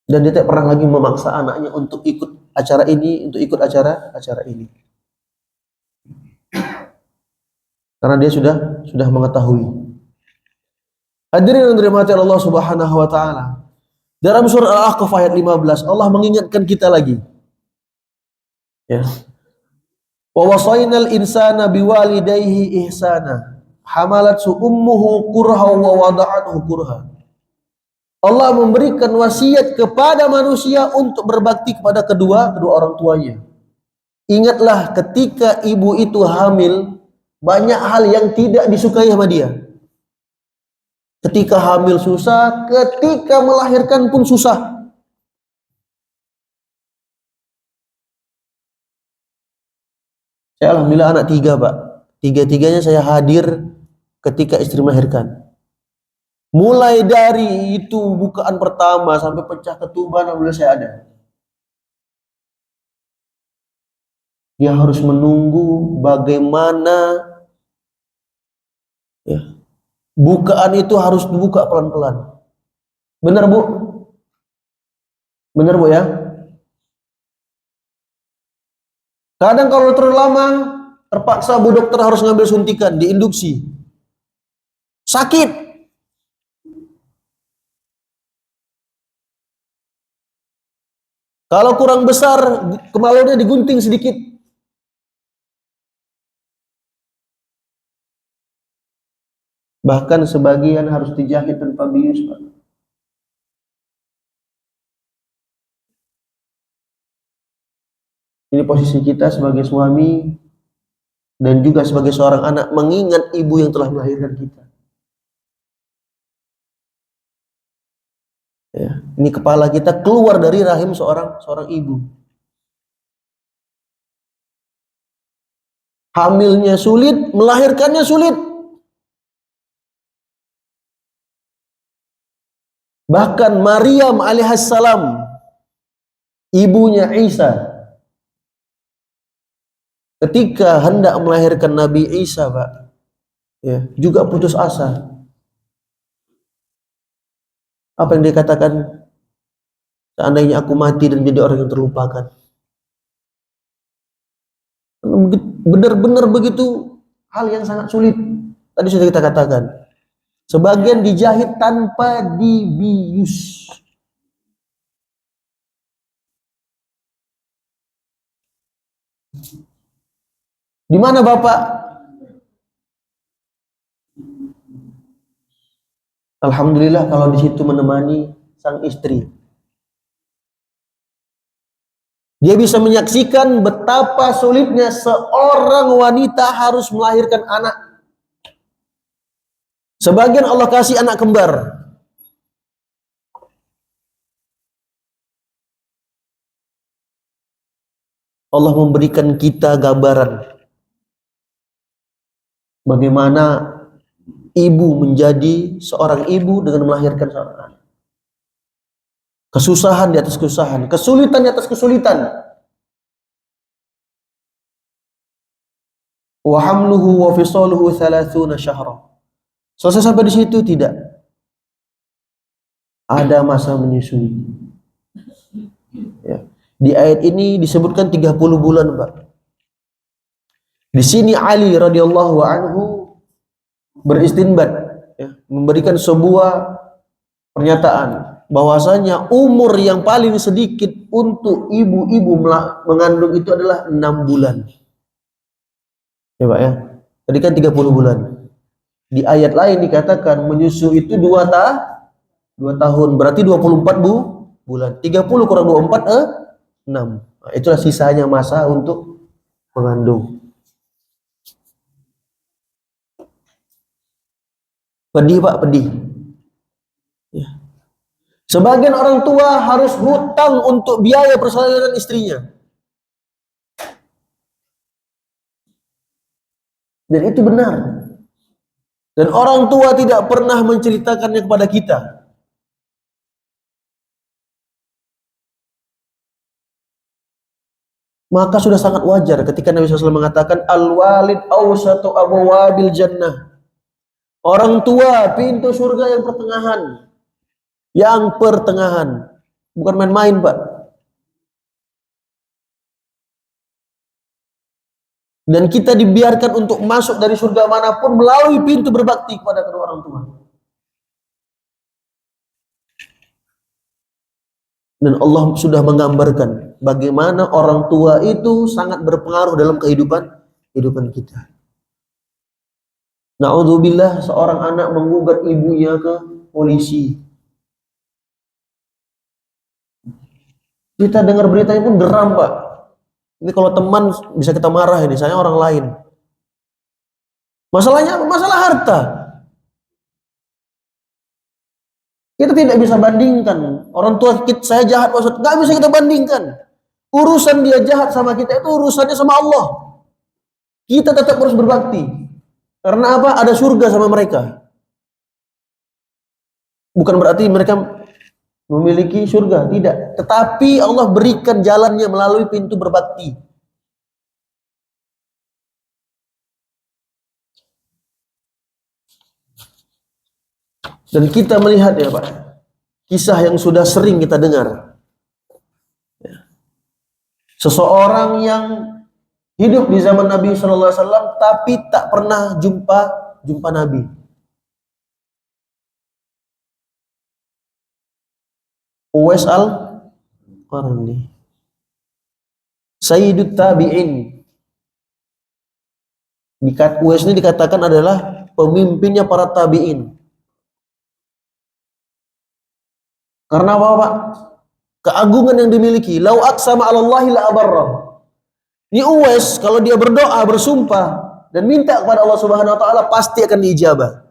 Speaker 1: Dan dia tidak pernah lagi memaksa anaknya untuk ikut acara ini, untuk ikut acara ini. Karena dia sudah mengetahui. Hadirin yang dirahmati Allah Subhanahu wa taala. Dalam surah Al-Ahqaf ayat 15, Allah mengingatkan kita lagi. Ya. Wa wasainal insana biwalidayhi ihsana. Hamalathu ummuhu kurha wa wada'athu kurha. Allah memberikan wasiat kepada manusia untuk berbakti kepada kedua orang tuanya. Ingatlah ketika ibu itu hamil, banyak hal yang tidak disukai sama dia. Ketika hamil susah, ketika melahirkan pun susah. Saya alhamdulillah anak 3, Pak. Tiga-tiganya saya hadir ketika istri melahirkan. Mulai dari itu bukaan pertama sampai pecah ketuban, alhamdulillah saya ada. Dia harus menunggu bagaimana, ya, bukaan itu harus dibuka pelan-pelan. Benar, Bu? Benar, Bu, ya? Kadang kalau terlalu lama, terpaksa Bu dokter harus ngambil suntikan, diinduksi. Sakit. Kalau kurang besar, kemaluannya digunting sedikit. Bahkan sebagian harus dijahit tanpa bius, Pak. Ini posisi kita sebagai suami dan juga sebagai seorang anak mengingat ibu yang telah melahirkan kita. Ya, ini kepala kita keluar dari rahim seorang ibu. Hamilnya sulit, melahirkannya sulit. Bahkan Maryam alaihissalam, ibunya Isa, ketika hendak melahirkan Nabi Isa, Pak, ya, juga putus asa. Apa yang dia katakan? Seandainya aku mati dan menjadi orang yang terlupakan. Benar-benar begitu hal yang sangat sulit. Tadi sudah kita katakan. Sebagian dijahit tanpa dibius. Di mana Bapak? Alhamdulillah kalau di situ menemani sang istri. Dia bisa menyaksikan betapa sulitnya seorang wanita harus melahirkan anak. Sebagian Allah kasih anak kembar. Allah memberikan kita gambaran bagaimana ibu menjadi seorang ibu dengan melahirkan seorang anak. Kesusahan di atas kesusahan, kesulitan di atas kesulitan. Wa hamluhu wa fisaluhu 30 syahra. Selesai sampai di situ tidak. Ada masa menyusui. Ya. Di ayat ini disebutkan 30 bulan, Pak. Di sini Ali radhiyallahu anhu beristinbat, ya, memberikan sebuah pernyataan bahwasanya umur yang paling sedikit untuk ibu-ibu mengandung itu adalah 6 bulan. Ya, Pak, ya. Tadi kan 30 bulan. Di ayat lain dikatakan menyusui itu 2 tahun, berarti 24 bulan. 30 kurang 24 6. Nah, itulah sisanya masa untuk mengandung. Pedih, Pak, pedih. Ya. Sebagian orang tua harus hutang untuk biaya persalinan istrinya. Dan itu benar. Dan orang tua tidak pernah menceritakannya kepada kita. Maka sudah sangat wajar ketika Nabi SAW mengatakan al-walid awsatu abwabil jannah. Orang tua pintu surga yang pertengahan. Yang pertengahan. Bukan main-main, Pak. Dan kita dibiarkan untuk masuk dari surga manapun melalui pintu berbakti kepada kedua orang tua. Dan Allah sudah menggambarkan bagaimana orang tua itu sangat berpengaruh dalam kehidupan kita. Na'udzubillah, seorang anak menggugat ibunya ke polisi. Kita dengar beritanya pun geram, Pak. Ini kalau teman bisa kita marah ini, saya orang lain. Masalahnya apa? Masalah harta. Kita tidak bisa bandingkan. Orang tua kita, saya jahat, maksud nggak bisa kita bandingkan. Urusan dia jahat sama kita itu urusannya sama Allah. Kita tetap harus berbakti. Karena apa? Ada surga sama mereka. Bukan berarti mereka memiliki surga, tidak. Tetapi Allah berikan jalannya melalui pintu berbakti. Dan kita melihat, ya Pak, kisah yang sudah sering kita dengar. Seseorang yang hidup di zaman Nabi SAW tapi tak pernah jumpa Nabi. Uwais al-Qarni, Sayyidut Tabi'in. Uwais ini dikatakan adalah pemimpinnya para tabi'in. Karena apa, Pak? Keagungan yang dimiliki. Lau aqsama 'ala Allahi la abarrah. Ini Uwais kalau dia berdoa, bersumpah dan minta kepada Allah Subhanahu wa taala pasti akan diijabah.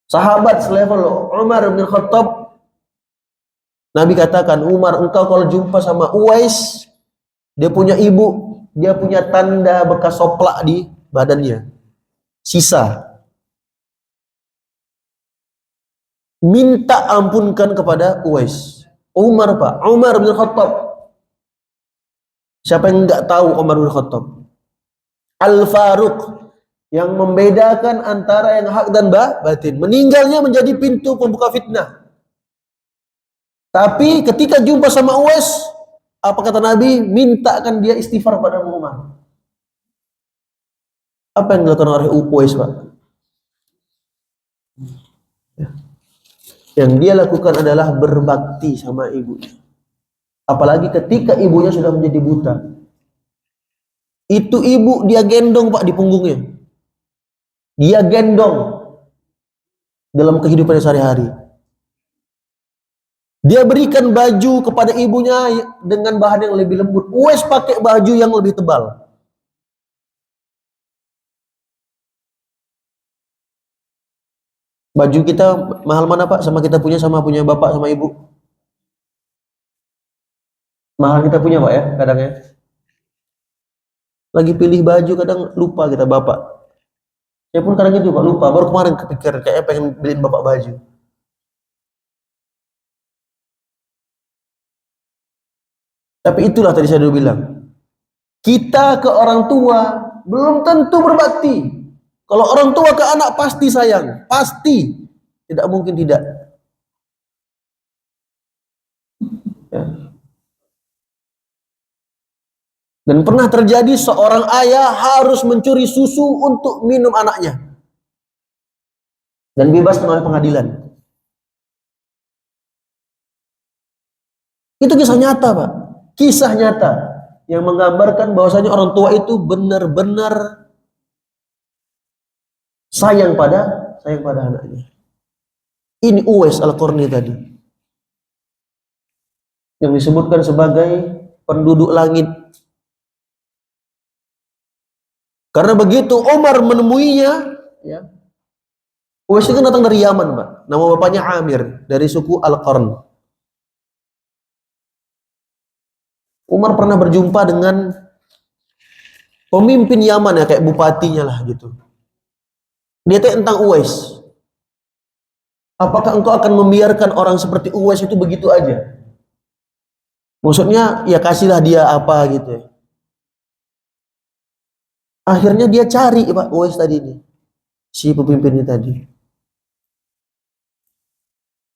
Speaker 1: Sahabat selevel Umar bin Khattab, Nabi katakan, Umar, engkau kalau jumpa sama Uwais, dia punya ibu, dia punya tanda bekas soplak di badannya, sisa. Minta ampunkan kepada Uwais. Umar, Pak, Umar bin Khattab. Siapa yang enggak tahu Umar bin Khattab? Al-Faruq, yang membedakan antara yang hak dan batin. Meninggalnya menjadi pintu pembuka fitnah. Tapi ketika jumpa sama Uwais, apa kata Nabi? Mintakan dia istighfar pada Umar. Apa yang dilakukan oleh Uwais, Pak? Yang dia lakukan adalah berbakti sama ibunya. Apalagi ketika ibunya sudah menjadi buta. Itu ibu dia gendong, Pak, di punggungnya. Dia gendong dalam kehidupan sehari-hari. Dia berikan baju kepada ibunya dengan bahan yang lebih lembut. Uwais pakai baju yang lebih tebal. Baju kita mahal mana, Pak? Sama kita punya, sama punya bapak sama ibu? Mahal kita punya, Pak, ya, kadang ya. Lagi pilih baju kadang lupa kita bapak. Saya pun kadang gitu, Pak, lupa. Baru kemarin kepikiran kayaknya pengen beliin bapak baju. Tapi itulah tadi saya dulu bilang. Kita ke orang tua belum tentu berbakti. Kalau orang tua ke anak pasti sayang, pasti. Tidak mungkin tidak. Ya. Dan pernah terjadi seorang ayah harus mencuri susu untuk minum anaknya. Dan bebas oleh pengadilan. Itu kisah nyata, Pak. Kisah nyata yang menggambarkan bahwasanya orang tua itu benar-benar sayang pada anaknya. Ini Uwais Al-Qarni tadi, yang disebutkan sebagai penduduk langit. Karena begitu Umar menemuinya, ya. Uwais itu datang dari Yaman, Pak. Nama bapaknya Amir, dari suku Al-Qarn. Umar pernah berjumpa dengan pemimpin Yaman, ya, kayak bupatinya lah gitu. Dia tanya tentang Uwais. Apakah engkau akan membiarkan orang seperti Uwais itu begitu aja? Maksudnya, ya kasihlah dia apa gitu ya. Akhirnya dia cari, Pak, Uwais tadi ini, si pemimpin ini tadi.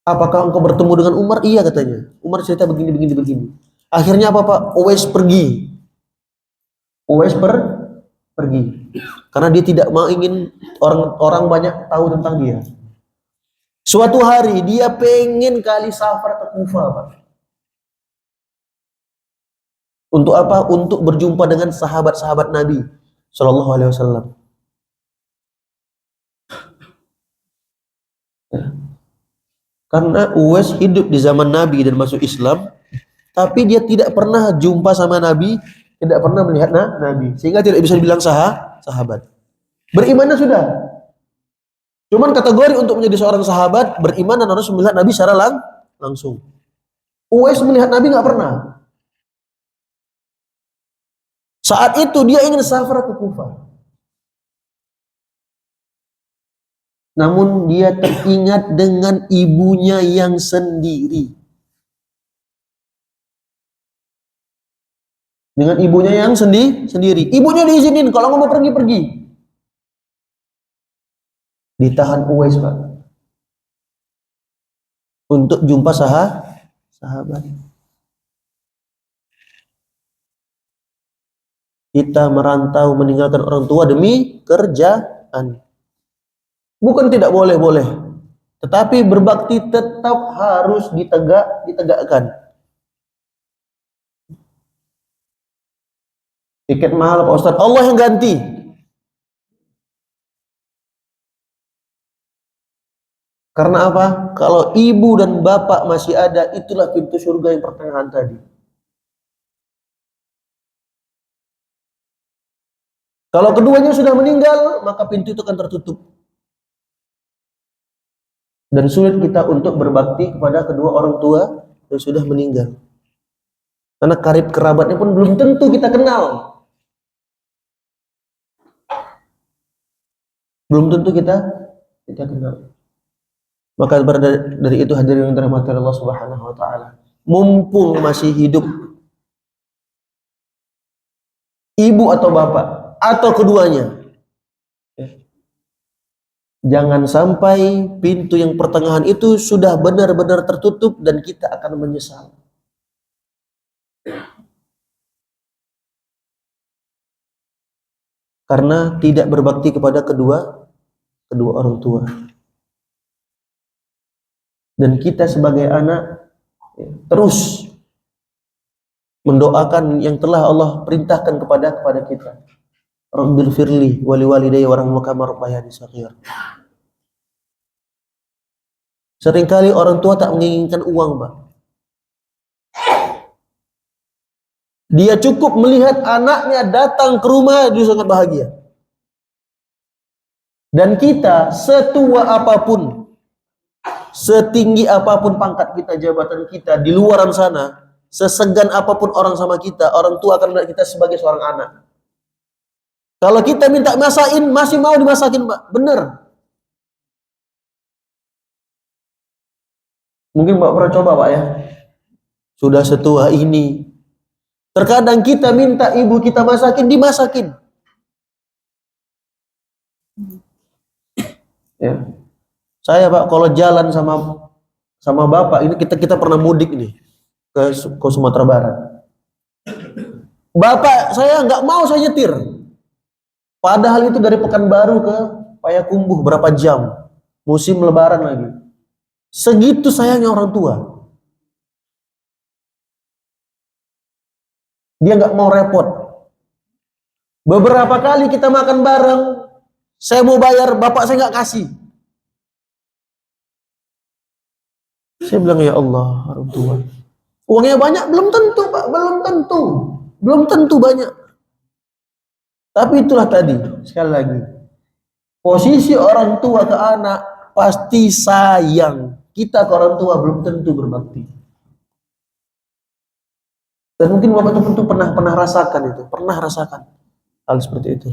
Speaker 1: Apakah engkau bertemu dengan Umar? Iya, katanya. Umar cerita begini. Akhirnya apa, Pak? Uwais pergi. Pergi. Karena dia tidak mau ingin orang banyak tahu tentang dia. Suatu hari dia pengen kali safar ke Kufah, Pak. Untuk apa? Untuk berjumpa dengan sahabat-sahabat Nabi Shallallahu Alaihi Wasallam. Karena Uwais hidup di zaman Nabi dan masuk Islam, tapi dia tidak pernah jumpa sama Nabi, tidak pernah melihat Nabi, sehingga tidak bisa dibilang sahabat. Berimannya sudah. Cuman kategori untuk menjadi seorang sahabat, beriman dan harus melihat Nabi secara langsung. Uwais melihat Nabi nggak pernah. Saat itu dia ingin safar ke Kufah. Namun dia teringat dengan ibunya yang sendiri. Dengan ibunya yang sendiri. Ibunya diizinin kalau mau pergi. Ditahan Uwais, Pak, untuk jumpa sahabat. Kita merantau meninggalkan orang tua demi kerjaan. Bukan tidak boleh, tetapi berbakti tetap harus ditegakkan. Tiket mahal, Pak Ustadz, Allah yang ganti. Karena apa? Kalau ibu dan bapak masih ada, itulah pintu surga yang pertengahan tadi. Kalau keduanya sudah meninggal, maka pintu itu akan tertutup. Dan sulit kita untuk berbakti kepada kedua orang tua yang sudah meninggal. Karena karib kerabatnya pun belum tentu kita kenal. Belum tentu kita kenal. Maka dari itu hadirin yang dirahmati Allah Subhanahu wa taala. Mumpung masih hidup ibu atau bapak atau keduanya, jangan sampai pintu yang pertengahan itu sudah benar-benar tertutup dan kita akan menyesal. Karena tidak berbakti kepada kedua orang tua. Dan kita sebagai anak terus mendoakan yang telah Allah perintahkan kepada kita. Rabbil firli wali walidayya warhamhuma kama rabbayani shaghira. Seringkali orang tua tak menginginkan uang, Pak. Dia cukup melihat anaknya datang ke rumah, dia sangat bahagia. Dan kita, setua apapun, setinggi apapun pangkat kita, jabatan kita, di luaran sana, sesegan apapun orang sama kita, orang tua akan melihat kita sebagai seorang anak. Kalau kita minta masakin, masih mau dimasakin, Pak. Bener. Mungkin Pak pernah coba, Pak, ya. Sudah setua ini, terkadang kita minta ibu kita masakin, dimasakin. Ya. Saya, Pak, kalau jalan sama Bapak, ini kita pernah mudik nih ke Sumatera Barat. Bapak saya nggak mau saya nyetir. Padahal itu dari Pekanbaru ke Payakumbuh berapa jam. Musim lebaran lagi. Segitu sayangnya orang tua. Dia nggak mau repot. Beberapa kali kita makan bareng, saya mau bayar, bapak saya nggak kasih. Saya bilang, ya Allah, orang tua. Uangnya banyak? Belum tentu, Pak. Belum tentu banyak. Tapi itulah tadi, sekali lagi. Posisi orang tua ke anak pasti sayang. Kita ke orang tua belum tentu berbakti. Dan mungkin Bapak tentu pernah rasakan itu, pernah rasakan hal seperti itu.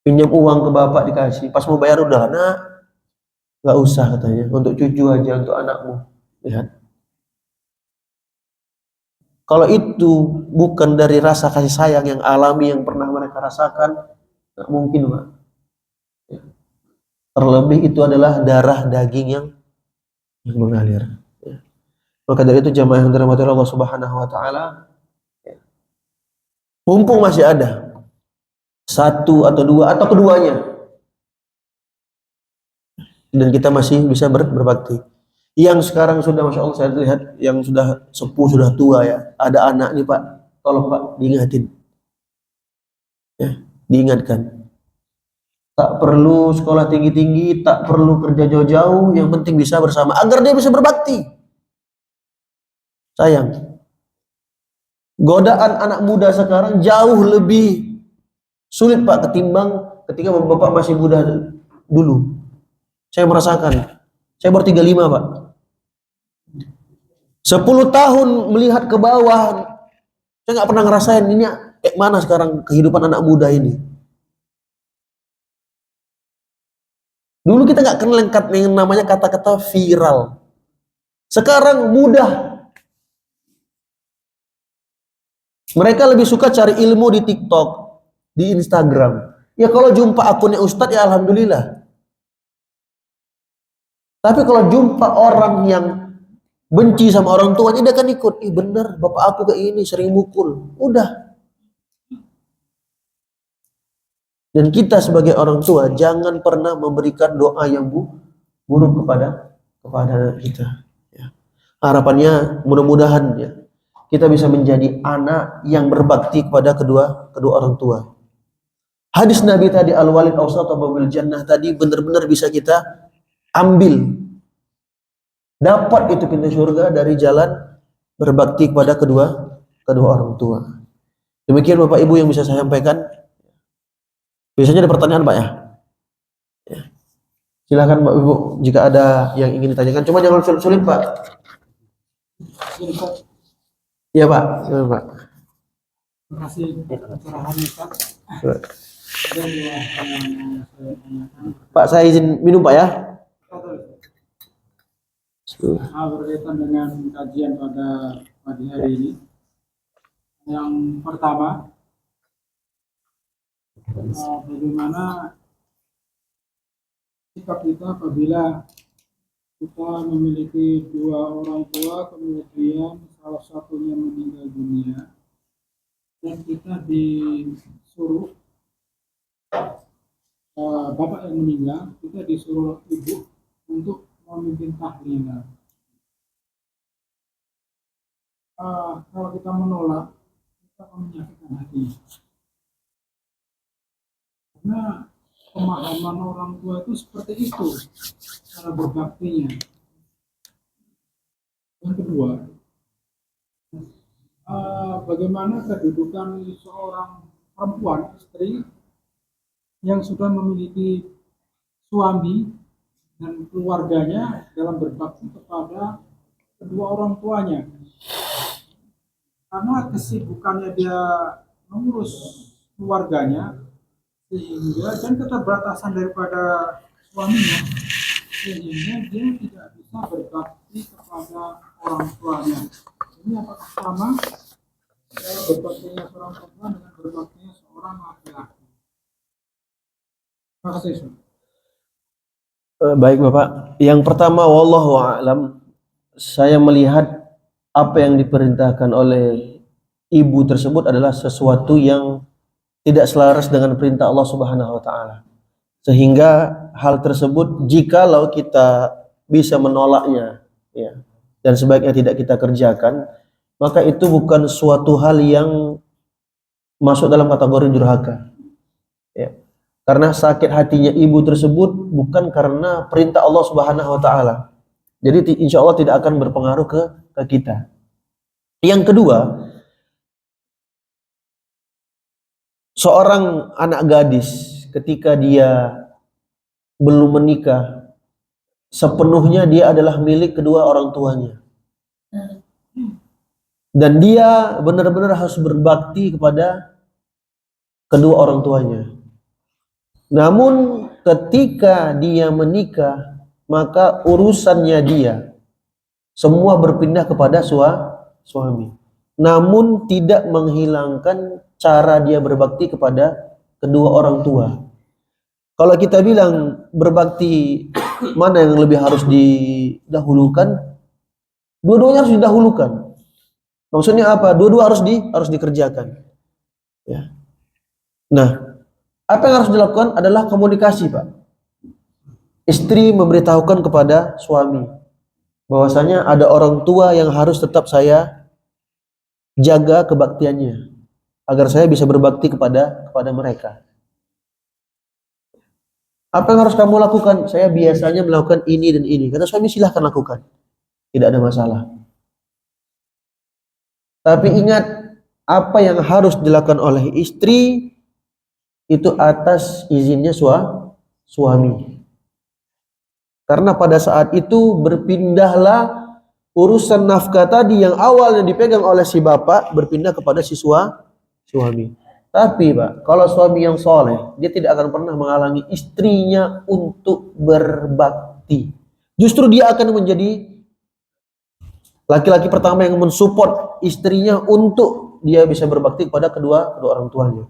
Speaker 1: Pinjam uang ke Bapak dikasih, pas mau bayar udah, nak, nggak usah katanya, untuk cucu aja, untuk anakmu. Lihat. Kalau itu bukan dari rasa kasih sayang yang alami yang pernah mereka rasakan, nggak mungkin, Pak. Terlebih itu adalah darah daging yang mengalir. Maka dari itu jamaah yang dirahmati Allah Subhanahu wa taala, mumpung masih ada satu atau dua atau keduanya, dan kita masih bisa berbakti. Yang sekarang sudah, masya Allah, saya lihat yang sudah sepuh, sudah tua ya, ada anak nih, Pak, tolong Pak diingatin, ya, diingatkan. Tak perlu sekolah tinggi-tinggi, tak perlu kerja jauh-jauh, yang penting bisa bersama agar dia bisa berbakti. Sayang, godaan anak muda sekarang jauh lebih sulit, Pak, ketimbang ketika Bapak masih muda dulu. Saya merasakan, saya baru 35, Pak. 10 tahun melihat ke bawah, saya nggak pernah ngerasain ini kayak mana sekarang kehidupan anak muda ini. Dulu kita nggak kenal yang namanya kata-kata viral. Sekarang mudah. Mereka lebih suka cari ilmu di TikTok, di Instagram. Ya kalau jumpa akunnya Ustadz, ya alhamdulillah. Tapi kalau jumpa orang yang benci sama orang tuanya, dia akan ikut. Ih bener, bapak aku kayak ini, sering mukul. Udah. Dan kita sebagai orang tua jangan pernah memberikan doa yang buruk kepada anak kita. Ya. Harapannya mudah-mudahan ya, kita bisa menjadi anak yang berbakti kepada kedua orang tua. Hadis Nabi tadi, al-walid awsatu babil jannah, tadi benar-benar bisa kita ambil, dapat itu pintu surga dari jalan berbakti kepada kedua orang tua. Demikian Bapak Ibu yang bisa saya sampaikan. Biasanya ada pertanyaan Pak ya? Ya. Silakan Bapak Ibu jika ada yang ingin ditanyakan. Cuma jangan sulit-sulit Pak. Iya Pak. Ya, Pak.
Speaker 2: Terima kasih pencerahannya Pak.
Speaker 1: Pak saya izin minum Pak ya.
Speaker 2: Berkaitan dengan kajian pada pagi hari ini. Yang pertama, bagaimana sikap kita apabila kita memiliki dua orang tua, kemudian salah satunya meninggal dunia, dan kita disuruh bapak yang meninggal, kita disuruh ibu untuk memimpin tahlilan. Kalau kita menolak, kita akan menyakitkan hati. Karena pemahaman orang tua itu seperti itu cara berbaktinya. Yang kedua, bagaimana kedudukan seorang perempuan, istri yang sudah memiliki suami dan keluarganya dalam berbakti kepada kedua orang tuanya. Karena kesibukannya dia mengurus keluarganya, sehingga dan keterbatasan daripada suaminya, sehingga dia tidak bisa berbakti kepada orang tuanya. Ini apakah sama berbaktinya seorang perempuan dengan berbaktinya seorang laki-laki? Terima kasih.
Speaker 1: Baik Bapak. Yang pertama, wallahu a'lam, saya melihat apa yang diperintahkan oleh ibu tersebut adalah sesuatu yang tidak selaras dengan perintah Allah Subhanahu wa taala. Sehingga hal tersebut jikalau kita bisa menolaknya ya, dan sebaiknya tidak kita kerjakan, maka itu bukan suatu hal yang masuk dalam kategori durhaka. Ya. Karena sakit hatinya ibu tersebut bukan karena perintah Allah Subhanahu wa taala. Jadi insya Allah tidak akan berpengaruh ke kita. Yang kedua, seorang anak gadis ketika dia belum menikah, sepenuhnya dia adalah milik kedua orang tuanya. Dan dia benar-benar harus berbakti kepada kedua orang tuanya. Namun ketika dia menikah, maka urusannya dia semua berpindah kepada suami. Namun tidak menghilangkan cara dia berbakti kepada kedua orang tua. Kalau kita bilang berbakti mana yang lebih harus didahulukan, dua-duanya harus didahulukan. Maksudnya apa? Dua-dua harus dikerjakan. Ya. Nah, apa yang harus dilakukan adalah komunikasi, Pak. Istri memberitahukan kepada suami bahwasanya ada orang tua yang harus tetap saya jaga kebaktiannya agar saya bisa berbakti kepada mereka. Apa yang harus kamu lakukan? Saya biasanya melakukan ini dan ini. Kata suami, silahkan lakukan. Tidak ada masalah. Tapi ingat, apa yang harus dilakukan oleh istri itu atas izinnya suami. Karena pada saat itu berpindahlah urusan nafkah tadi yang awalnya dipegang oleh si bapak berpindah kepada si suami. Tapi Pak, kalau suami yang soleh, dia tidak akan pernah menghalangi istrinya untuk berbakti. Justru dia akan menjadi laki-laki pertama yang mensupport istrinya untuk dia bisa berbakti kepada kedua orang tuanya.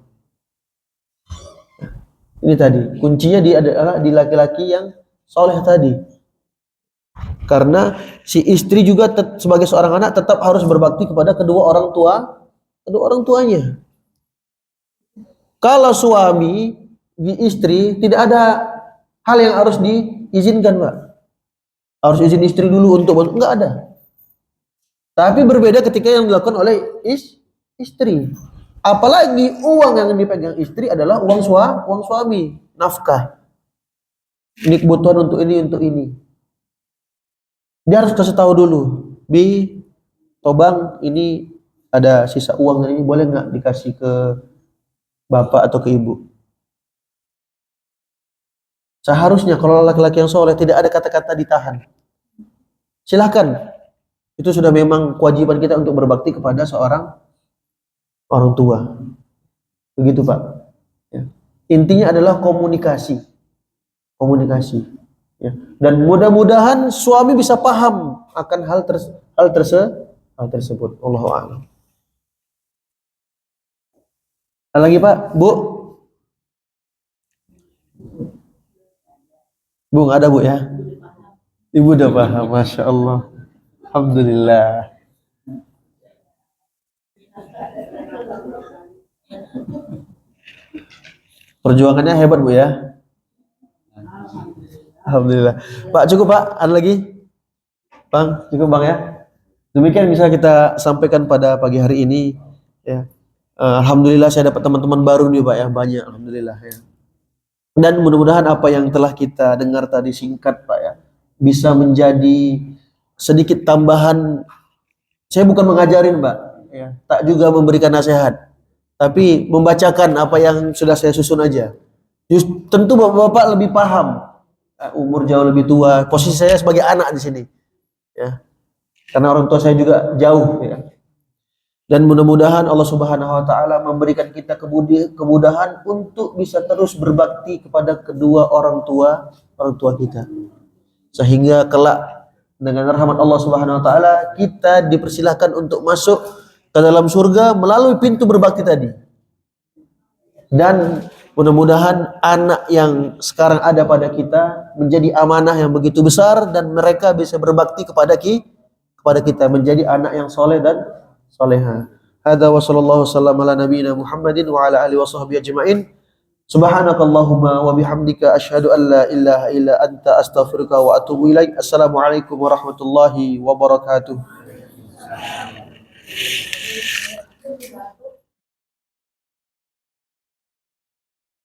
Speaker 1: Ini tadi, kuncinya adalah di laki-laki yang soleh tadi. Karena si istri juga sebagai seorang anak tetap harus berbakti kepada kedua orang tuanya. Kalau suami di istri tidak ada hal yang harus diizinkan, Pak. Harus izin istri dulu untuk enggak ada. Tapi berbeda ketika yang dilakukan oleh istri. Apalagi uang yang dipegang istri adalah uang suami, nafkah. Ini kebutuhan untuk ini, untuk ini. Dia harus kasih tahu dulu, Bi, Tobang, ini ada sisa uang ini, boleh nggak dikasih ke bapak atau ke ibu? Seharusnya kalau laki-laki yang soleh tidak ada kata-kata ditahan. Silahkan. Itu sudah memang kewajiban kita untuk berbakti kepada seorang orang tua. Begitu Pak. Ya. Intinya adalah komunikasi. Komunikasi. Ya. Dan mudah-mudahan suami bisa paham akan hal tersebut. Allahu a'lam. Ada lagi Pak? Bu? Bu nggak ada Bu ya? Ibu udah paham, Masya Allah. Alhamdulillah. Perjuangannya hebat Bu ya. Alhamdulillah. Pak cukup Pak, ada lagi? Bang, cukup Bang ya. Demikian bisa kita sampaikan pada pagi hari ini. Ya. Alhamdulillah saya dapat teman-teman baru nih Pak ya, banyak Alhamdulillah ya. Dan mudah-mudahan apa yang telah kita dengar tadi singkat Pak ya, bisa menjadi sedikit tambahan. Saya bukan mengajarin Pak, ya, tak juga memberikan nasihat, tapi membacakan apa yang sudah saya susun aja. Tentu bapak-bapak lebih paham, umur jauh lebih tua. Posisi saya sebagai anak di sini, ya, karena orang tua saya juga jauh, ya. Dan mudah-mudahan Allah Subhanahu Wa Taala memberikan kita kemudahan untuk bisa terus berbakti kepada kedua orang tua kita, sehingga kelak dengan rahmat Allah Subhanahu Wa Taala kita dipersilahkan untuk masuk ke dalam surga melalui pintu berbakti tadi. Dan mudah-mudahan anak yang sekarang ada pada kita menjadi amanah yang begitu besar dan mereka bisa berbakti kepada kita, menjadi anak yang soleh dan soleha. Hadza wa sallallahu wasallam ala nabiyyina Muhammadin wa ala alihi washabbihi ajmain. Subhanakallahumma wa bihamdika asyhadu an la ilaha illa anta astaghfiruka wa atubu ilaik. Assalamualaikum warahmatullahi wabarakatuh.